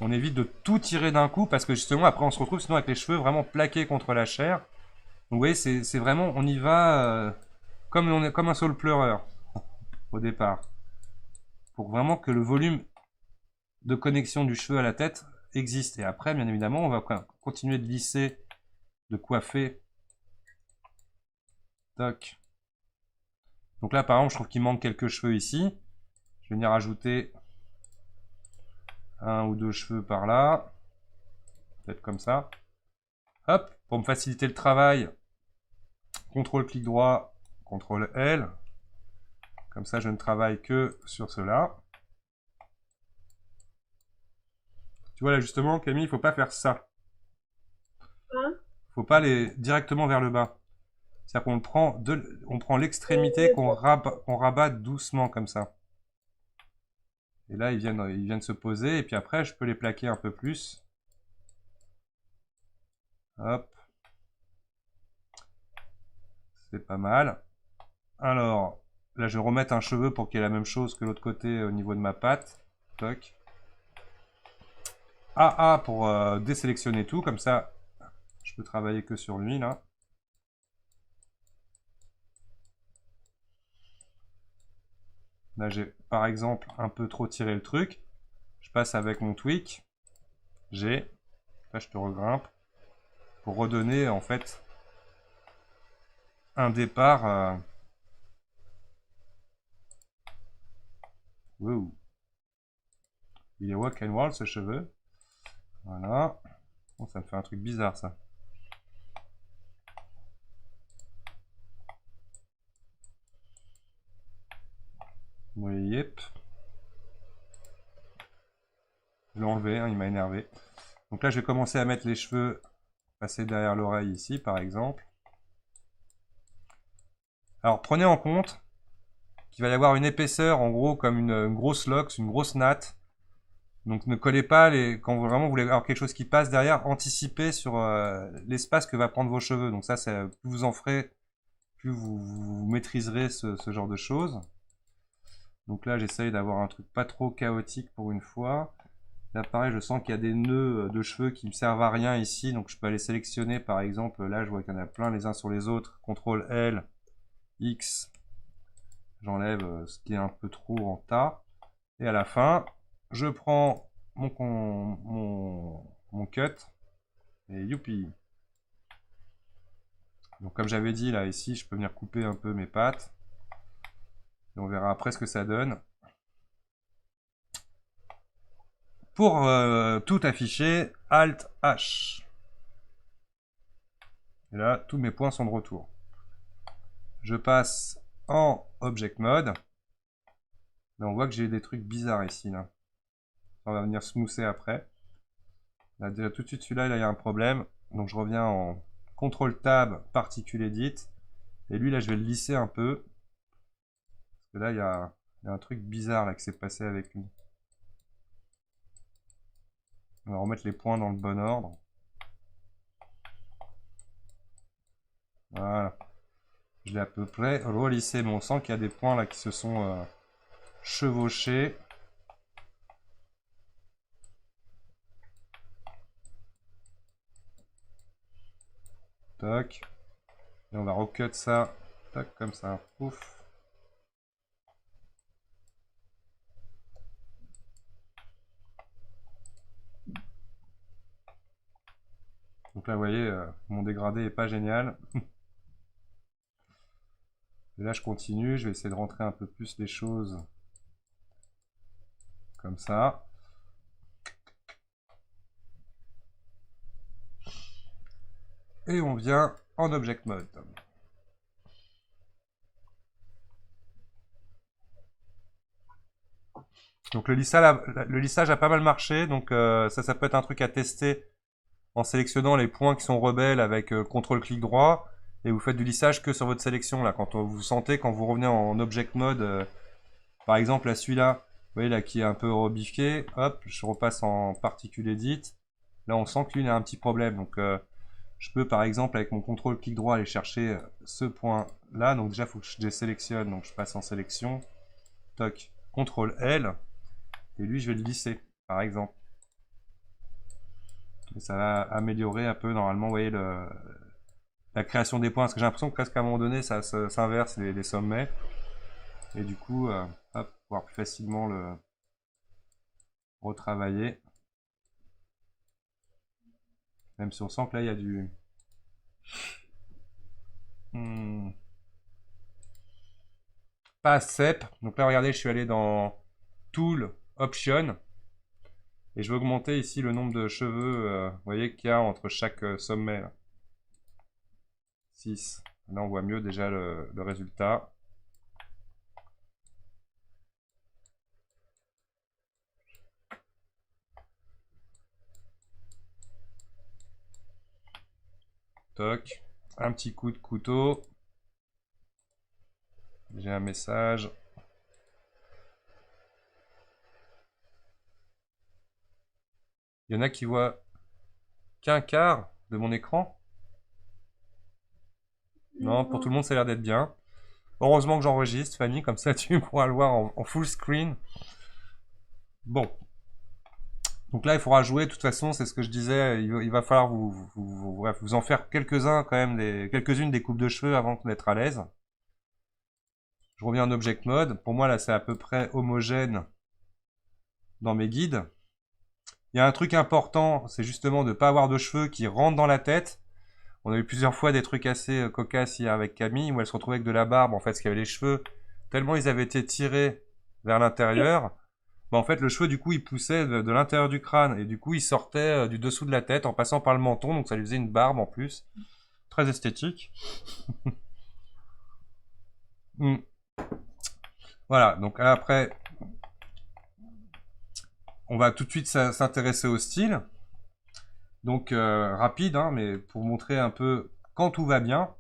On évite de tout tirer d'un coup, parce que justement, après, on se retrouve sinon avec les cheveux vraiment plaqués contre la chair. Donc vous voyez, c'est vraiment, on y va comme un saule pleureur au départ. Pour vraiment que le volume de connexion du cheveu à la tête existe. Et après, bien évidemment, on va continuer de lisser, de coiffer. Toc. Donc là, par exemple, je trouve qu'il manque quelques cheveux ici. Je vais venir ajouter un ou deux cheveux par là. Peut-être comme ça. Hop, pour me faciliter le travail, CTRL clic droit, CTRL L. Comme ça, je ne travaille que sur cela. Tu vois là justement, Camille, il ne faut pas faire ça. Hein? Faut pas aller directement vers le bas. C'est-à-dire qu'on prend l'extrémité qu'on rabat doucement comme ça. Et là, ils viennent se poser. Et puis après, je peux les plaquer un peu plus. Hop. C'est pas mal. Alors, là, je vais remettre un cheveu pour qu'il y ait la même chose que l'autre côté au niveau de ma patte. Toc. AA pour désélectionner tout. Comme ça, je peux travailler que sur lui, là. Là, j'ai par exemple un peu trop tiré le truc. Je passe avec mon tweak. G. Là, je te regrimpe. Pour redonner, en fait, un départ. Wow. Il est walk and roll, ce cheveu. Voilà. Bon, ça me fait un truc bizarre, ça. Oui, yep. Je l'ai enlevé, hein, il m'a énervé. Donc là, je vais commencer à mettre les cheveux, passer derrière l'oreille ici, par exemple. Alors, prenez en compte qu'il va y avoir une épaisseur, en gros, comme une grosse lox, une grosse natte. Donc, ne collez pas, quand vous vraiment voulez avoir quelque chose qui passe derrière, anticipez sur l'espace que va prendre vos cheveux. Donc ça, plus vous en ferez, plus vous maîtriserez ce genre de choses. Donc là, j'essaye d'avoir un truc pas trop chaotique pour une fois. Là, pareil, je sens qu'il y a des nœuds de cheveux qui me servent à rien ici. Donc, je peux aller sélectionner, par exemple. Là, je vois qu'il y en a plein les uns sur les autres. CTRL L, X. J'enlève ce qui est un peu trop en tas. Et à la fin, je prends mon cut. Et youpi. Donc, comme j'avais dit, là, ici, je peux venir couper un peu mes pattes. Et on verra après ce que ça donne. Pour tout afficher, Alt H. Et là, tous mes points sont de retour. Je passe en Object Mode. Là, on voit que j'ai des trucs bizarres ici. Là. On va venir smoother après. Là, déjà, tout de suite, celui-là, il y a un problème. Donc, je reviens en CTRL Tab, Particle Edit. Et lui, là, je vais le lisser un peu. Parce que là, il y a un truc bizarre là, qui s'est passé avec lui. On va remettre les points dans le bon ordre. Voilà. Je l'ai à peu près relissé, mais on sent qu'il y a des points là qui se sont chevauchés. Toc. Et on va recut ça. Toc, comme ça. Ouf. Donc là, vous voyez, mon dégradé est pas génial. Et là, je continue. Je vais essayer de rentrer un peu plus les choses. Comme ça. Et on vient en Object Mode. Donc le lissage a pas mal marché. Donc ça peut être un truc à tester en sélectionnant les points qui sont rebelles avec CTRL-clic droit. Et vous faites du lissage que sur votre sélection. Là, quand vous sentez, quand vous revenez en Object Mode, par exemple là celui-là, vous voyez là qui est un peu rebiffé, hop, je repasse en Particle Edit. Là on sent que lui il a un petit problème. Donc je peux par exemple avec mon CTRL-clic droit aller chercher ce point là. Donc déjà il faut que je désélectionne. Donc je passe en sélection. Toc, CTRL-L. Et lui je vais le lisser par exemple. Et ça va améliorer un peu normalement, vous voyez, la création des points. Parce que j'ai l'impression que presque à un moment donné ça s'inverse les sommets. Et du coup, hop, pouvoir plus facilement le retravailler. Même si on sent que là, il y a du... Pas CEP. Donc là, regardez, je suis allé dans Tool, Option. Et je vais augmenter ici le nombre de cheveux, vous voyez, qu'il y a entre chaque sommet. Là. 6. Là, on voit mieux déjà le résultat. Toc. Un petit coup de couteau. J'ai un message. Il y en a qui voient qu'un quart de mon écran. Non, pour tout le monde, ça a l'air d'être bien. Heureusement que j'enregistre, Fanny, comme ça tu pourras le voir en full screen. Bon. Donc là, il faudra jouer. De toute façon, c'est ce que je disais. Il va falloir vous en faire quelques-uns quand même, quelques-unes des coupes de cheveux avant d'être à l'aise. Je reviens en Object Mode. Pour moi, là, c'est à peu près homogène dans mes guides. Il y a un truc important, c'est justement de ne pas avoir de cheveux qui rentrent dans la tête. On a eu plusieurs fois des trucs assez cocasses hier avec Camille, où elle se retrouvait avec de la barbe, en fait, parce qu'il y avait les cheveux, tellement ils avaient été tirés vers l'intérieur, bah, en fait, le cheveu, du coup, il poussait de l'intérieur du crâne, et du coup, il sortait du dessous de la tête en passant par le menton, donc ça lui faisait une barbe en plus. Très esthétique. Voilà, donc après, on va tout de suite s'intéresser au style. Donc rapide, hein, mais pour montrer un peu quand tout va bien.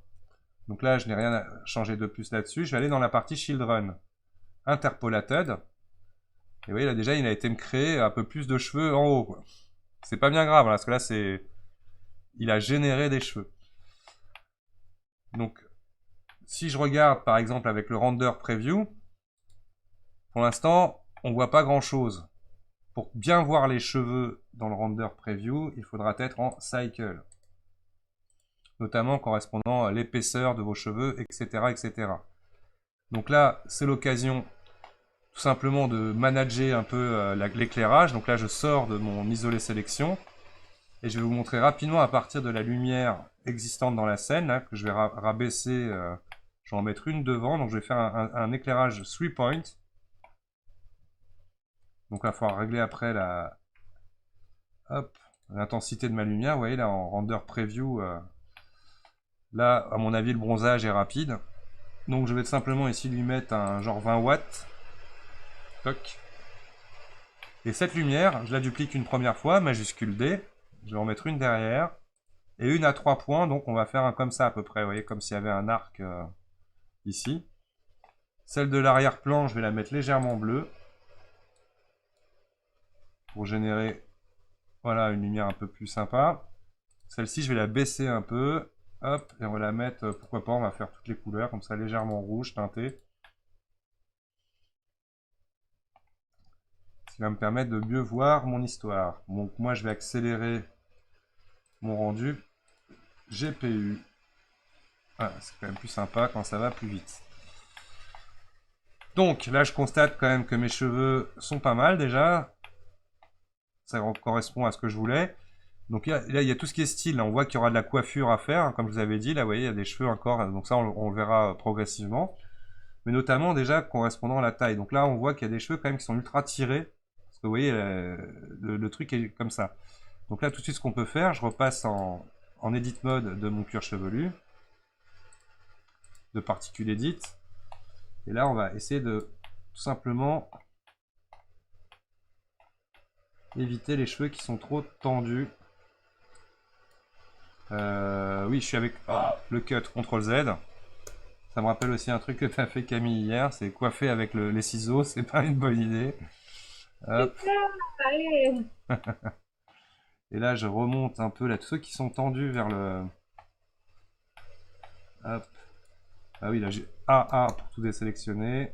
Donc là, je n'ai rien à changer de plus là-dessus. Je vais aller dans la partie Children. Interpolated. Et vous voyez, là déjà, il a été me créer un peu plus de cheveux en haut. C'est pas bien grave, hein, parce que là, c'est... Il a généré des cheveux. Donc, si je regarde, par exemple, avec le Render Preview, pour l'instant, on voit pas grand-chose. Pour bien voir les cheveux dans le Render Preview, il faudra être en Cycle. Notamment correspondant à l'épaisseur de vos cheveux, etc. etc. Donc là, c'est l'occasion tout simplement de manager un peu l'éclairage. Donc là, je sors de mon isolé sélection et je vais vous montrer rapidement à partir de la lumière existante dans la scène, là, que je vais rabaisser, je vais en mettre une devant. Donc je vais faire un éclairage 3-point. Donc là, il faudra régler après l'intensité de ma lumière. Vous voyez là en Render Preview, Là, à mon avis, le bronzage est rapide. Donc je vais simplement ici lui mettre un genre 20 watts. Toc. Et cette lumière, je la duplique une première fois, majuscule D. Je vais en mettre une derrière. Et une à 3 points, donc on va faire un comme ça à peu près, vous voyez, comme s'il y avait un arc ici. Celle de l'arrière-plan, je vais la mettre légèrement bleue. Pour générer, voilà, une lumière un peu plus sympa. Celle-ci, je vais la baisser un peu. Hop, et on va la mettre, pourquoi pas, on va faire toutes les couleurs, comme ça, légèrement rouge, teinté. Ce qui va me permettre de mieux voir mon histoire. Donc moi, je vais accélérer mon rendu. GPU. Ah, c'est quand même plus sympa quand ça va plus vite. Donc là, je constate quand même que mes cheveux sont pas mal déjà. Ça correspond à ce que je voulais. Donc là, il y a tout ce qui est style. On voit qu'il y aura de la coiffure à faire, hein, comme je vous avais dit. Là, vous voyez, il y a des cheveux encore. Donc ça, on le verra progressivement. Mais notamment déjà correspondant à la taille. Donc là, on voit qu'il y a des cheveux quand même qui sont ultra tirés. Parce que vous voyez, le truc est comme ça. Donc là, tout de suite, ce qu'on peut faire, je repasse en edit mode de mon cuir chevelu. De particules edit. Et là, on va essayer de tout simplement éviter les cheveux qui sont trop tendus. Oui, je suis avec le cut CTRL Z. Ça me rappelle aussi un truc que t'as fait Camille hier, c'est coiffer avec les ciseaux, c'est pas une bonne idée. Hop. Allez. Et là, je remonte un peu là, tous ceux qui sont tendus vers le. Hop. Ah oui, là j'ai AA pour tout désélectionner.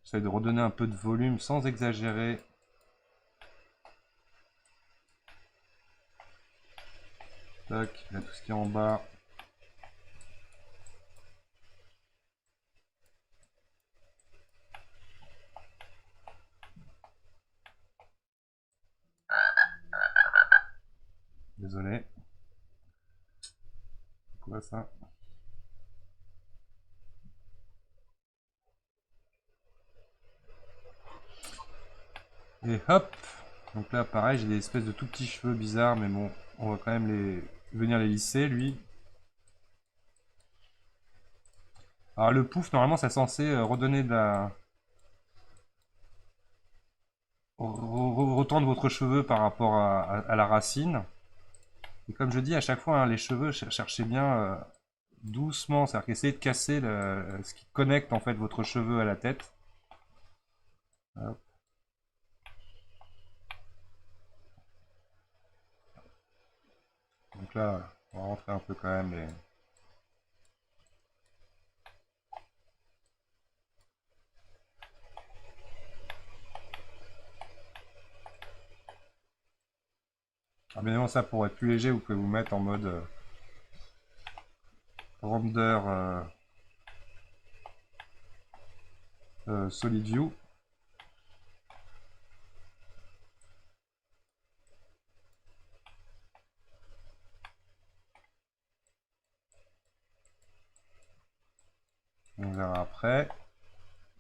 J'essaie de redonner un peu de volume sans exagérer. Tac, là tout ce qui est en bas. Désolé. C'est quoi ça? Et hop. Donc là, pareil, j'ai des espèces de tout petits cheveux bizarres, mais bon, on va quand même venir les lisser, lui. Alors le pouf, normalement, c'est censé redonner de la. Retendre votre cheveu par rapport à la racine. Et comme je dis à chaque fois, hein, les cheveux, cherchez bien doucement, c'est-à-dire qu'essayez de casser ce qui connecte en fait votre cheveu à la tête. Hop. Donc là, on va rentrer un peu quand même les. Alors, bien évidemment, ça pour être plus léger, vous pouvez vous mettre en mode render solid view. On verra après.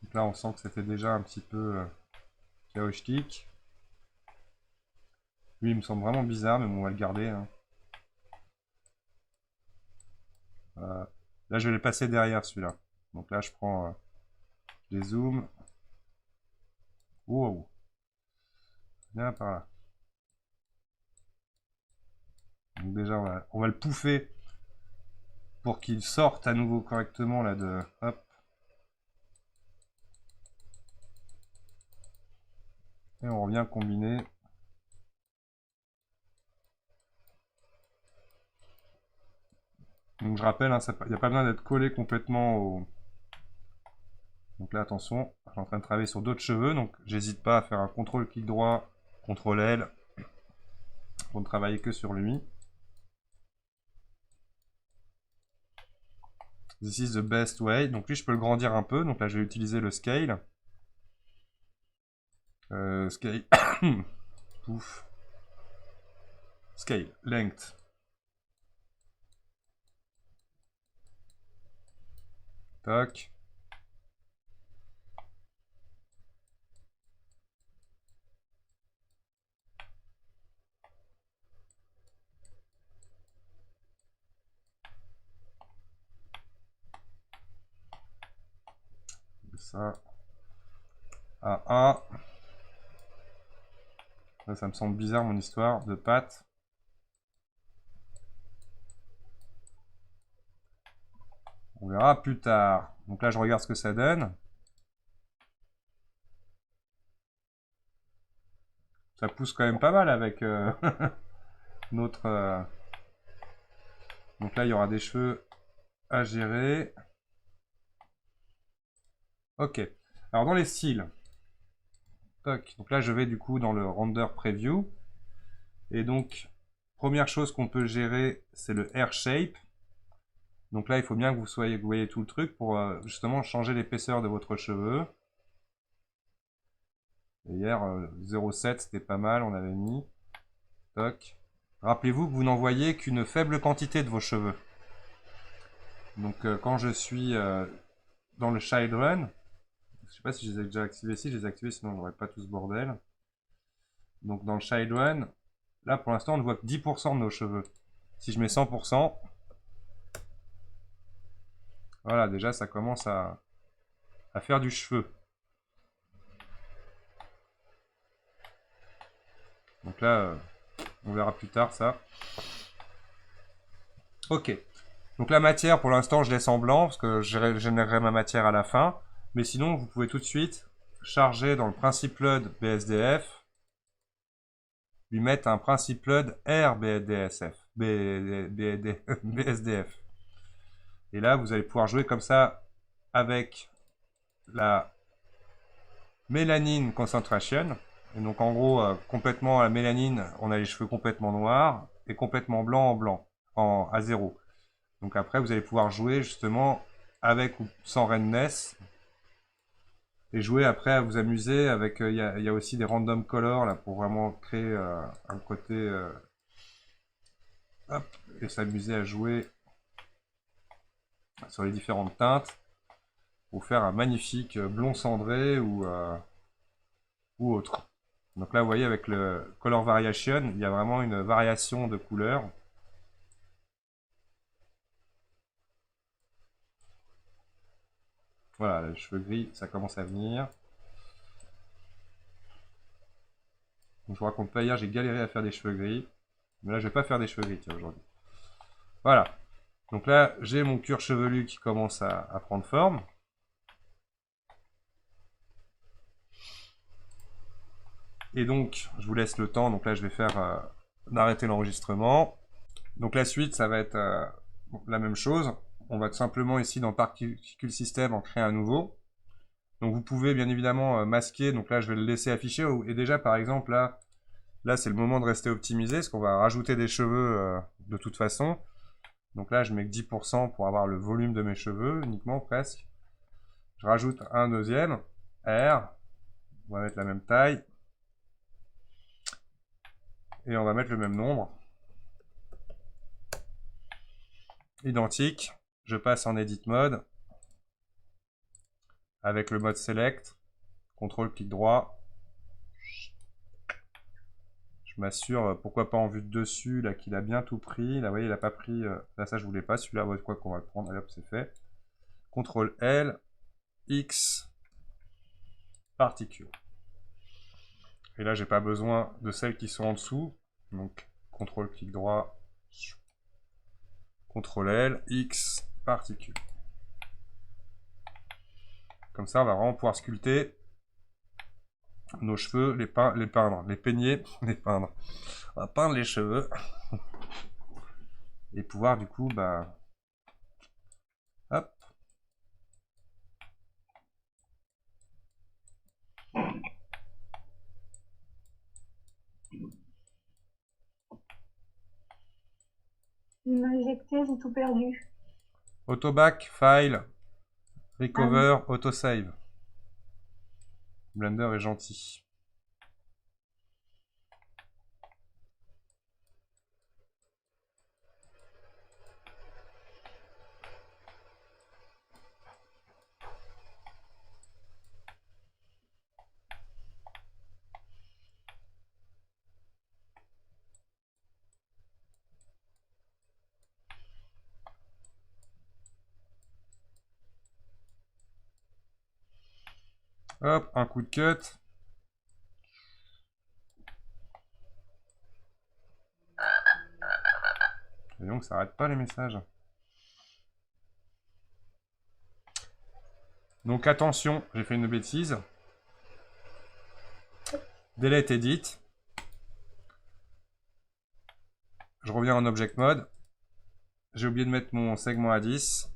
Donc là, on sent que c'était déjà un petit peu chaotique. Lui, il me semble vraiment bizarre, mais bon, on va le garder. Hein. Là, je vais le passer derrière celui-là. Donc là, je prends les zooms. Wow. Bien par là. Donc déjà, on va le pouffer pour qu'il sorte à nouveau correctement là de. Hop. Et on revient combiner. Donc je rappelle, hein, il n'y a pas besoin d'être collé complètement au. Donc là, attention, je suis en train de travailler sur d'autres cheveux, donc j'hésite pas à faire un contrôle clic droit, contrôle L, pour ne travailler que sur lui. This is the best way. Donc lui, je peux le grandir un peu, donc là, je vais utiliser le scale. Scale. Pouf. Scale, length. Tac. ça à 1. Là, ça me semble bizarre mon histoire de pattes. On verra plus tard. Donc là, je regarde ce que ça donne. Ça pousse quand même pas mal avec notre... Donc là, il y aura des cheveux à gérer. Ok. Alors, dans les styles. Toc. Donc là, je vais du coup dans le render preview. Et donc, première chose qu'on peut gérer, c'est le hair shape. Donc là, il faut bien que vous voyez tout le truc pour justement changer l'épaisseur de votre cheveu. Et hier, 0,7, c'était pas mal, on avait mis. Toc. Rappelez-vous que vous n'envoyez qu'une faible quantité de vos cheveux. Donc quand je suis dans le Child Run, je sais pas si je les ai déjà activés ici, je les ai activés sinon j'aurais pas tout ce bordel. Donc dans le Child Run, là pour l'instant on ne voit que 10% de nos cheveux. Si je mets 100%, voilà déjà ça commence à faire du cheveu. Donc là, on verra plus tard ça. Ok. Donc la matière, pour l'instant, je laisse en blanc parce que je générerai ma matière à la fin. Mais sinon, vous pouvez tout de suite charger dans le principe load BSDF, lui mettre un principe load BSDF. Et là, vous allez pouvoir jouer comme ça avec la mélanine concentration. Et donc en gros, complètement à la mélanine, on a les cheveux complètement noirs et complètement blanc à 0. Donc après, vous allez pouvoir jouer justement avec ou sans redness. Et jouer après à vous amuser avec... Il y a aussi des random colors là pour vraiment créer un côté... hop, et s'amuser à jouer sur les différentes teintes pour faire un magnifique blond cendré ou autre. Donc là, vous voyez, avec le Color Variation, il y a vraiment une variation de couleurs. Voilà, les cheveux gris, ça commence à venir. Donc, je vous raconte pas, hier, j'ai galéré à faire des cheveux gris. Mais là, je vais pas faire des cheveux gris, tiens, aujourd'hui. Voilà. Donc là, j'ai mon cuir chevelu qui commence à prendre forme. Et donc, je vous laisse le temps. Donc là, je vais faire d'arrêter l'enregistrement. Donc la suite, ça va être la même chose. On va tout simplement ici dans Particle System en créer un nouveau. Donc vous pouvez bien évidemment masquer. Donc là, je vais le laisser afficher. Et déjà, par exemple, là c'est le moment de rester optimisé, parce qu'on va rajouter des cheveux de toute façon. Donc là, je mets que 10% pour avoir le volume de mes cheveux, uniquement presque. Je rajoute un deuxième, R. On va mettre la même taille. Et on va mettre le même nombre. Identique. Je passe en Edit Mode. Avec le mode Select. CTRL clic droit. Je m'assure, pourquoi pas en vue de dessus, là, qu'il a bien tout pris. Là, vous voyez, il n'a pas pris... là, ça, je voulais pas. Celui-là, quoi qu'on va le prendre. Allez, hop, c'est fait. CTRL L, X, particule. Et là, j'ai pas besoin de celles qui sont en dessous. Donc, CTRL clic droit, CTRL L, X, particule. Comme ça, on va vraiment pouvoir sculpter nos cheveux, les peindre, les peigner, les peindre. On va peindre les cheveux. Et pouvoir, du coup, bah... hop. Il m'a éjecté, j'ai tout perdu. Autoback, File, Recover, Ah Autosave. Blender est gentil. Hop, un coup de cut. Et donc ça arrête pas les messages. Donc attention, j'ai fait une bêtise. Delete edit. Je reviens en object mode. J'ai oublié de mettre mon segment à 10.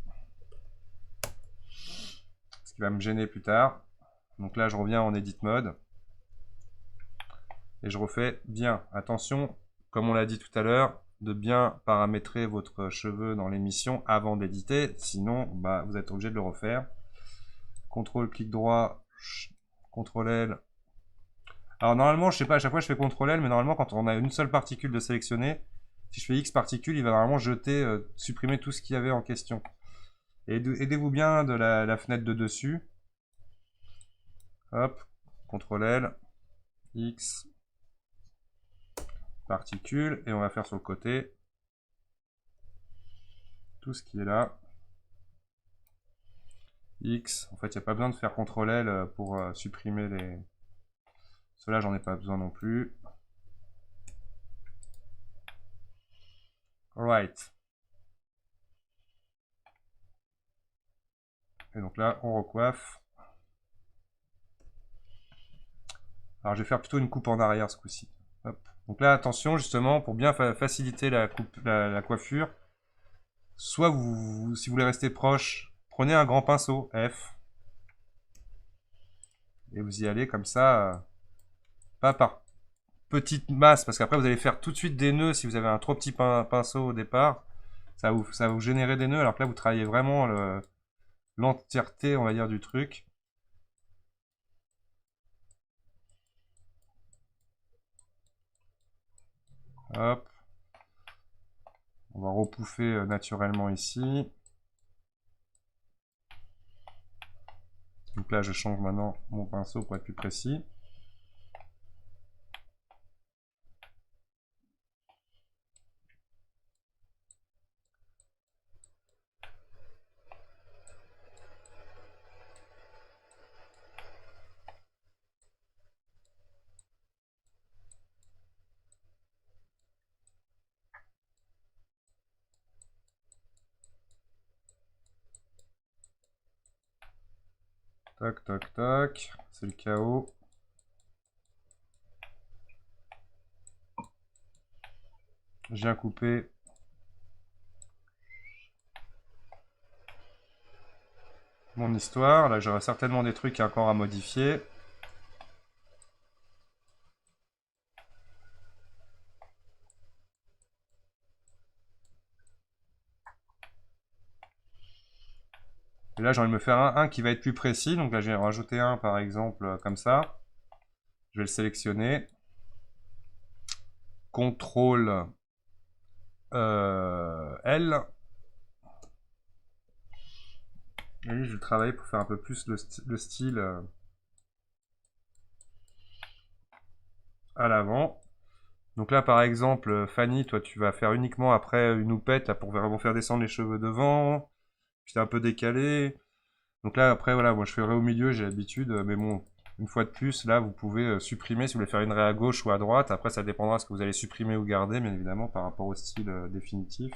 Ce qui va me gêner plus tard. Donc là je reviens en edit mode. Et je refais bien. Attention, comme on l'a dit tout à l'heure, de bien paramétrer votre cheveu dans l'émission avant d'éditer. Sinon, bah, vous êtes obligé de le refaire. CTRL, clic droit, CTRL L. Alors normalement, je sais pas, à chaque fois je fais CTRL L, mais normalement quand on a une seule particule de sélectionner, si je fais X particules, il va normalement jeter, supprimer tout ce qu'il y avait en question. Et aidez-vous bien de la fenêtre de dessus. Hop, CTRL L, X, particules, et on va faire sur le côté tout ce qui est là. X, en fait, il n'y a pas besoin de faire CTRL L pour supprimer les... Ceux-là, j'en ai pas besoin non plus. Alright. Et donc là, on recoiffe. Alors, je vais faire plutôt une coupe en arrière ce coup-ci. Donc là, attention, justement, pour bien faciliter la coiffure, soit si vous voulez rester proche, prenez un grand pinceau, F. Et vous y allez comme ça, pas par petite masse, parce qu'après, vous allez faire tout de suite des nœuds si vous avez un trop petit pinceau au départ. Ça va vous générer des nœuds, alors que là, vous travaillez vraiment l'entièreté, on va dire, du truc. Hop. On va repouffer naturellement ici. Donc là, je change maintenant mon pinceau pour être plus précis. Toc, toc, toc. C'est le chaos. Je viens couper mon histoire. Là, j'aurai certainement des trucs encore à modifier. Et là, j'ai envie de me faire un qui va être plus précis. Donc là, j'ai rajouté un, par exemple, comme ça. Je vais le sélectionner. CTRL L. Et lui, je vais travailler pour faire un peu plus le style à l'avant. Donc là, par exemple, Fanny, toi, tu vas faire uniquement après une houppette là, pour vraiment faire descendre les cheveux devant. Puis c'est un peu décalé. Donc là, après, voilà, moi je ferai au milieu, j'ai l'habitude. Mais bon, une fois de plus, là, vous pouvez supprimer si vous voulez faire une raie à gauche ou à droite. Après, ça dépendra de ce que vous allez supprimer ou garder, bien évidemment, par rapport au style définitif.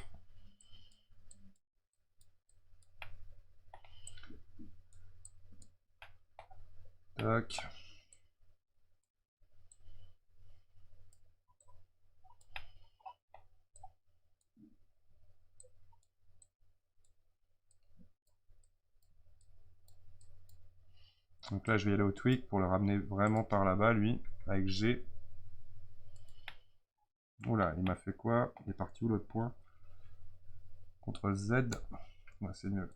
Tac. Donc là, je vais aller au tweak pour le ramener vraiment par là-bas, lui, avec G. Oula, il m'a fait quoi? Il est parti où l'autre point? CTRL Z. Ouais, c'est mieux.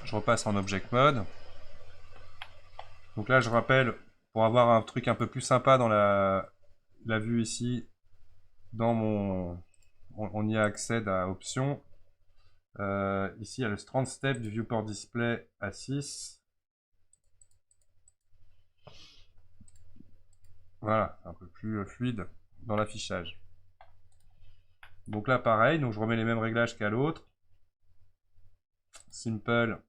Je repasse en object mode. Donc là, je rappelle, pour avoir un truc un peu plus sympa dans la vue ici, dans mon... On y accède à options. Ici, il y a le strand step du viewport display à 6. Voilà, un peu plus fluide dans l'affichage. Donc là, pareil, donc je remets les mêmes réglages qu'à l'autre. Simple,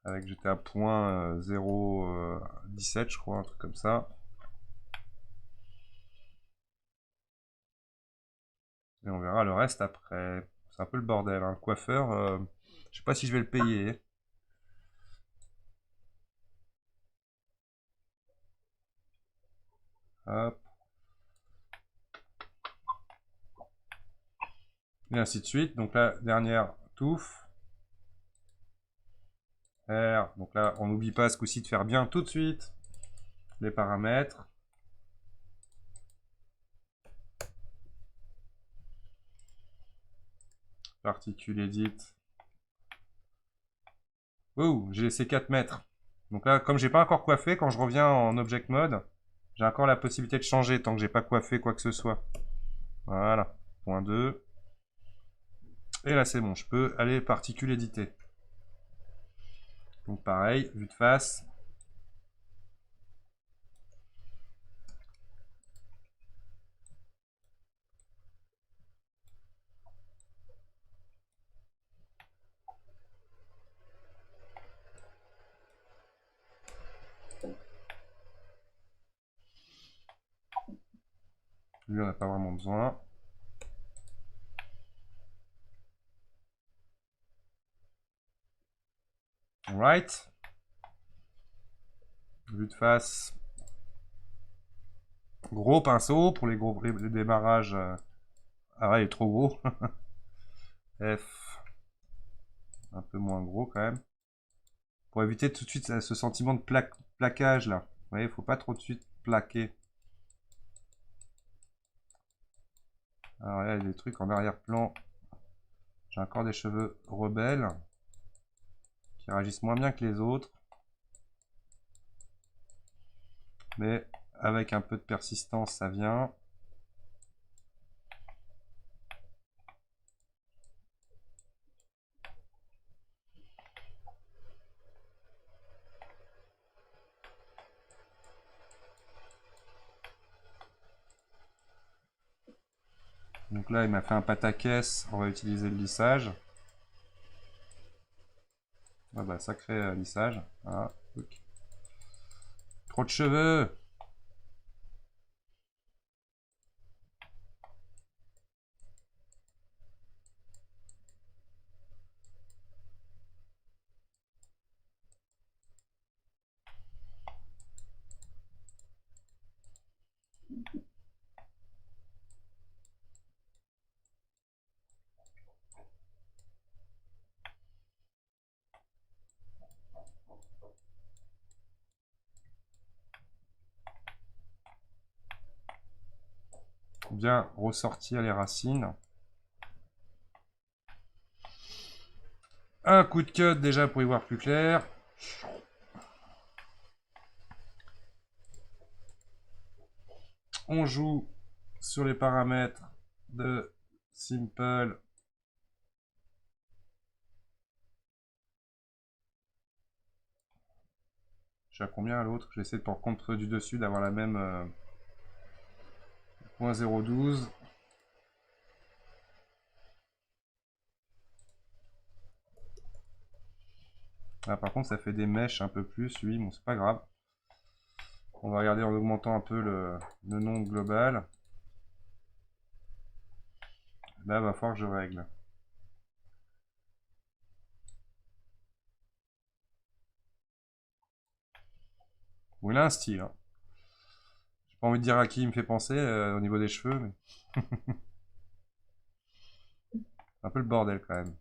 avec j'étais à point 0,17 je crois, un truc comme ça. Et on verra le reste après. C'est un peu le bordel, hein. Le coiffeur, je sais pas si je vais le payer. Hop. Et ainsi de suite. Donc la dernière touffe. R. Donc là, on n'oublie pas ce coup-ci de faire bien tout de suite les paramètres. Particule edit. Oh, j'ai laissé 4 mètres. Donc là, comme j'ai pas encore coiffé, quand je reviens en object mode, j'ai encore la possibilité de changer tant que j'ai pas coiffé quoi que ce soit. Voilà. Point 2. Et là, c'est bon. Je peux aller particule éditer. Donc pareil, vue de face. Lui, on n'a pas vraiment besoin. Right. Vue de face. Gros pinceau pour les gros démarrages. Ah ouais, il est trop gros. F. Un peu moins gros quand même. Pour éviter tout de suite ce sentiment de plaquage là. Vous voyez, il faut pas trop de suite plaquer. Alors là, il y a des trucs en arrière-plan. J'ai encore des cheveux rebelles qui réagissent moins bien que les autres. Mais avec un peu de persistance, ça vient. Donc là, il m'a fait un pataquès. On va utiliser le lissage. Ah bah, sacré lissage. Voilà. Trop de cheveux! Bien ressortir les racines. Un coup de cut déjà pour y voir plus clair. On joue sur les paramètres de Simple. Je suis à combien à l'autre? J'essaie de pour compte du dessus d'avoir la même 0.012. Ah, par contre, ça fait des mèches un peu plus, oui, bon, c'est pas grave. On va regarder en augmentant un peu le nom global. Là, il va falloir que je règle. Bon, il a un style, hein. J'ai pas envie de dire à qui il me fait penser au niveau des cheveux, mais... un peu le bordel quand même.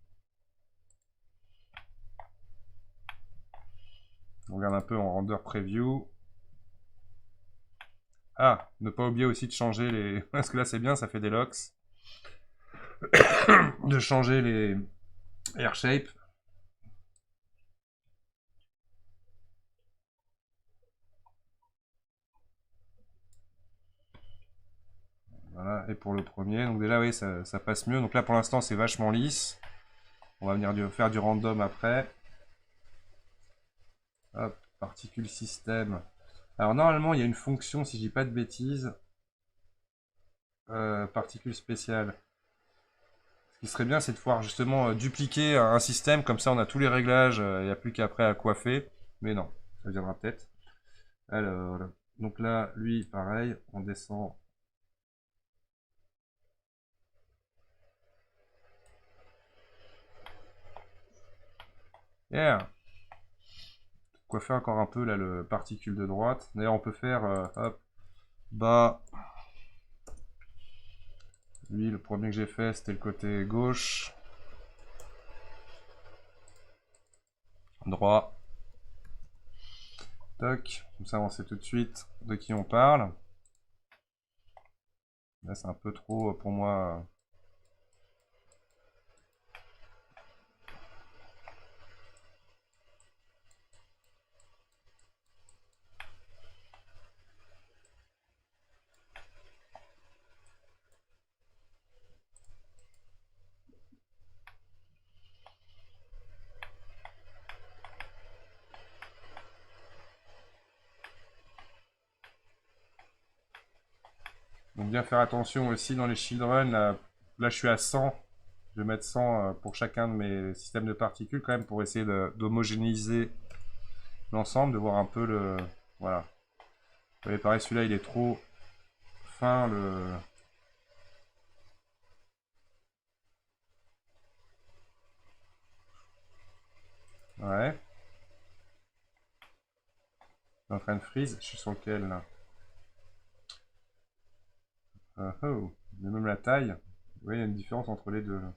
On regarde un peu en render preview. Ah, ne pas oublier aussi de changer les... Parce que là c'est bien, ça fait des locks. De changer les air shape. Voilà, et pour le premier, donc déjà oui, ça passe mieux. Donc là pour l'instant c'est vachement lisse. On va venir faire du random après. Hop, particule système. Alors normalement, il y a une fonction, si je dis pas de bêtises, particules spéciales. Ce qui serait bien, c'est de pouvoir justement dupliquer un système, comme ça on a tous les réglages, il n'y a plus qu'après à coiffer. Mais non, ça viendra peut-être. Alors, donc là, lui, pareil, on descend. Yeah! Coiffer encore un peu là le particule de droite. D'ailleurs, on peut faire, hop, bas. Lui, le premier que j'ai fait, c'était le côté gauche. Droit. Toc. Comme ça, on sait tout de suite de qui on parle. Là, c'est un peu trop pour moi. Donc bien faire attention aussi dans les children. Là, je suis à 100. Je vais mettre 100 pour chacun de mes systèmes de particules quand même pour essayer d'homogénéiser l'ensemble, de voir un peu le... Voilà. Vous voyez, pareil, celui-là, il est trop fin. Ouais. Je suis en train de freeze. Je suis sur lequel, là? Oh. Mais même la taille. Vous voyez, il y a une différence entre les deux, là.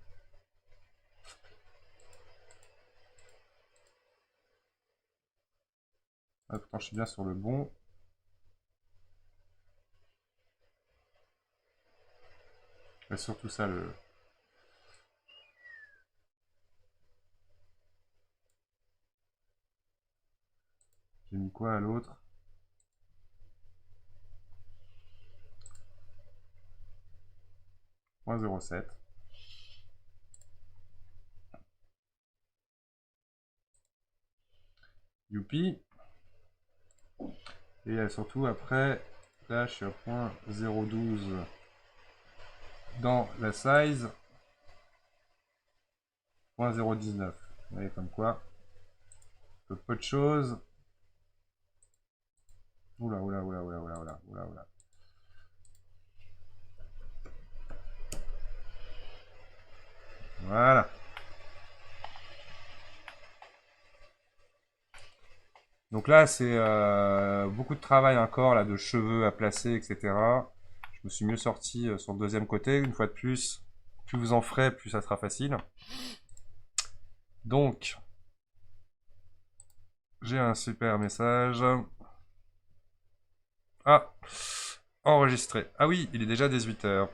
Ah, pourtant, je suis bien sur le bon. Et surtout ça, le... J'ai mis quoi à l'autre? .07. Youpi. Et surtout après, là je suis à .012 dans la size. .019. Vous voyez comme quoi. Peu de choses. Oula, oula, oula, oula, oula, oula, oula, oula. Voilà. Donc là, c'est beaucoup de travail encore, là, de cheveux à placer, etc. Je me suis mieux sorti sur le deuxième côté. Une fois de plus vous en ferez, plus ça sera facile. Donc, j'ai un super message. Ah, enregistré. Ah oui, il est déjà 18 h.